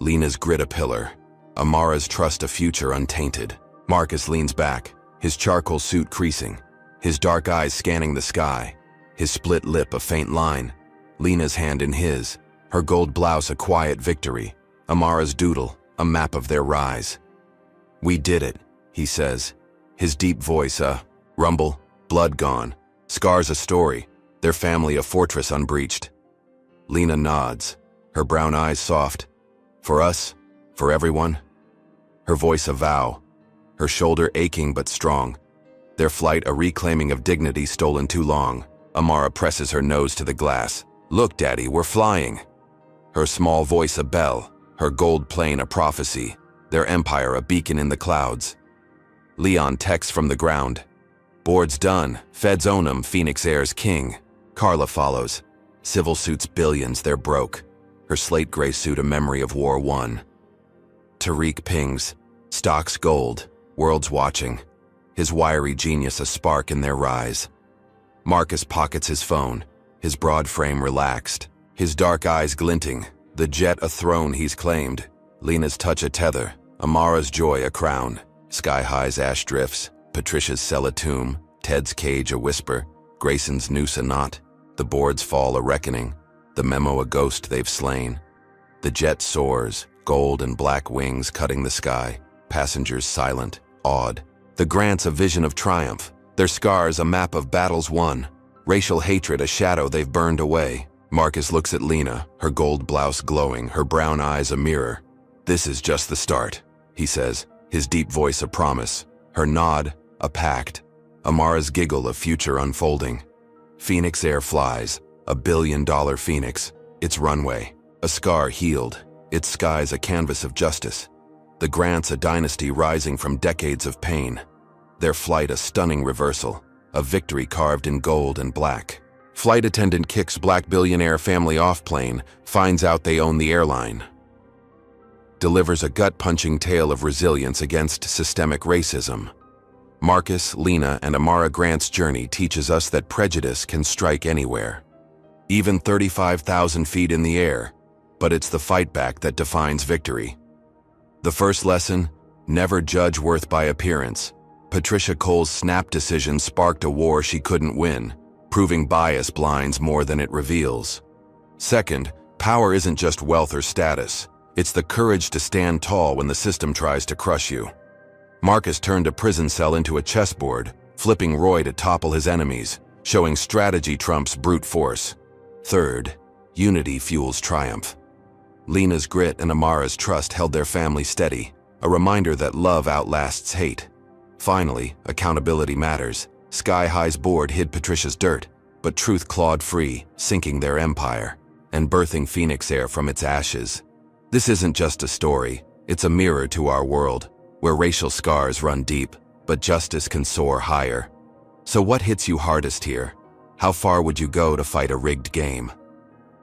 Lena's grit a pillar, Amara's trust a future untainted. Marcus leans back, his charcoal suit creasing, his dark eyes scanning the sky, his split lip a faint line. Lena's hand in his, her gold blouse a quiet victory, Amara's doodle a map of their rise. We did it, he says. His deep voice, rumble, blood gone, scars a story, their family a fortress unbreached. Lena nods, her brown eyes soft. For us, for everyone. Her voice a vow, her shoulder aching but strong. Their flight a reclaiming of dignity stolen too long. Amara presses her nose to the glass. Look, Daddy, we're flying. Her small voice a bell, her gold plane a prophecy, their empire a beacon in the clouds. Leon texts from the ground. Board's done, Feds own 'em, Phoenix Air's king. Carla follows. Civil suits billions, they're broke. Her slate gray suit a memory of War I. Tariq pings. Stocks gold, world's watching. His wiry genius a spark in their rise. Marcus pockets his phone, his broad frame relaxed, his dark eyes glinting, the jet a throne he's claimed. Lena's touch a tether, Amara's joy a crown. Sky High's ash drifts, Patricia's cell a tomb, Ted's cage a whisper, Grayson's noose a knot, the board's fall a reckoning, the memo a ghost they've slain. The jet soars, gold and black wings cutting the sky, passengers silent, awed. The Grants a vision of triumph, their scars a map of battles won, racial hatred a shadow they've burned away. Marcus looks at Lena, her gold blouse glowing, her brown eyes a mirror. This is just the start, he says, his deep voice a promise, her nod a pact. Amara's giggle a future unfolding. Phoenix Air flies, a billion-dollar phoenix, its runway, a scar healed, its skies a canvas of justice. The Grants a dynasty rising from decades of pain. Their flight a stunning reversal, a victory carved in gold and black. Flight attendant kicks black billionaire family off plane, finds out they own the airline. Delivers a gut-punching tale of resilience against systemic racism. Marcus, Lena, and Amara Grant's journey teaches us that prejudice can strike anywhere, even 35,000 feet in the air, but it's the fight back that defines victory. The first lesson, never judge worth by appearance. Patricia Cole's snap decision sparked a war she couldn't win, proving bias blinds more than it reveals. Second, power isn't just wealth or status. It's the courage to stand tall when the system tries to crush you. Marcus turned a prison cell into a chessboard, flipping Roy to topple his enemies, showing strategy trumps brute force. Third, unity fuels triumph. Lena's grit and Amara's trust held their family steady, a reminder that love outlasts hate. Finally, accountability matters. Sky High's board hid Patricia's dirt, but truth clawed free, sinking their empire, and birthing Phoenix Air from its ashes. This isn't just a story, it's a mirror to our world, where racial scars run deep, but justice can soar higher. So what hits you hardest here? How far would you go to fight a rigged game?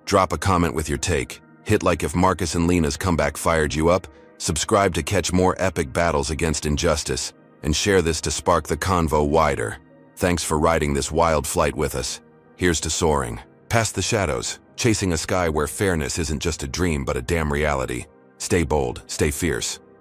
Drop a comment with your take, hit like if Marcus and Lena's comeback fired you up, subscribe to catch more epic battles against injustice, and share this to spark the convo wider. Thanks for riding this wild flight with us. Here's to soaring, past the shadows, chasing a sky where fairness isn't just a dream but a damn reality. Stay bold, stay fierce.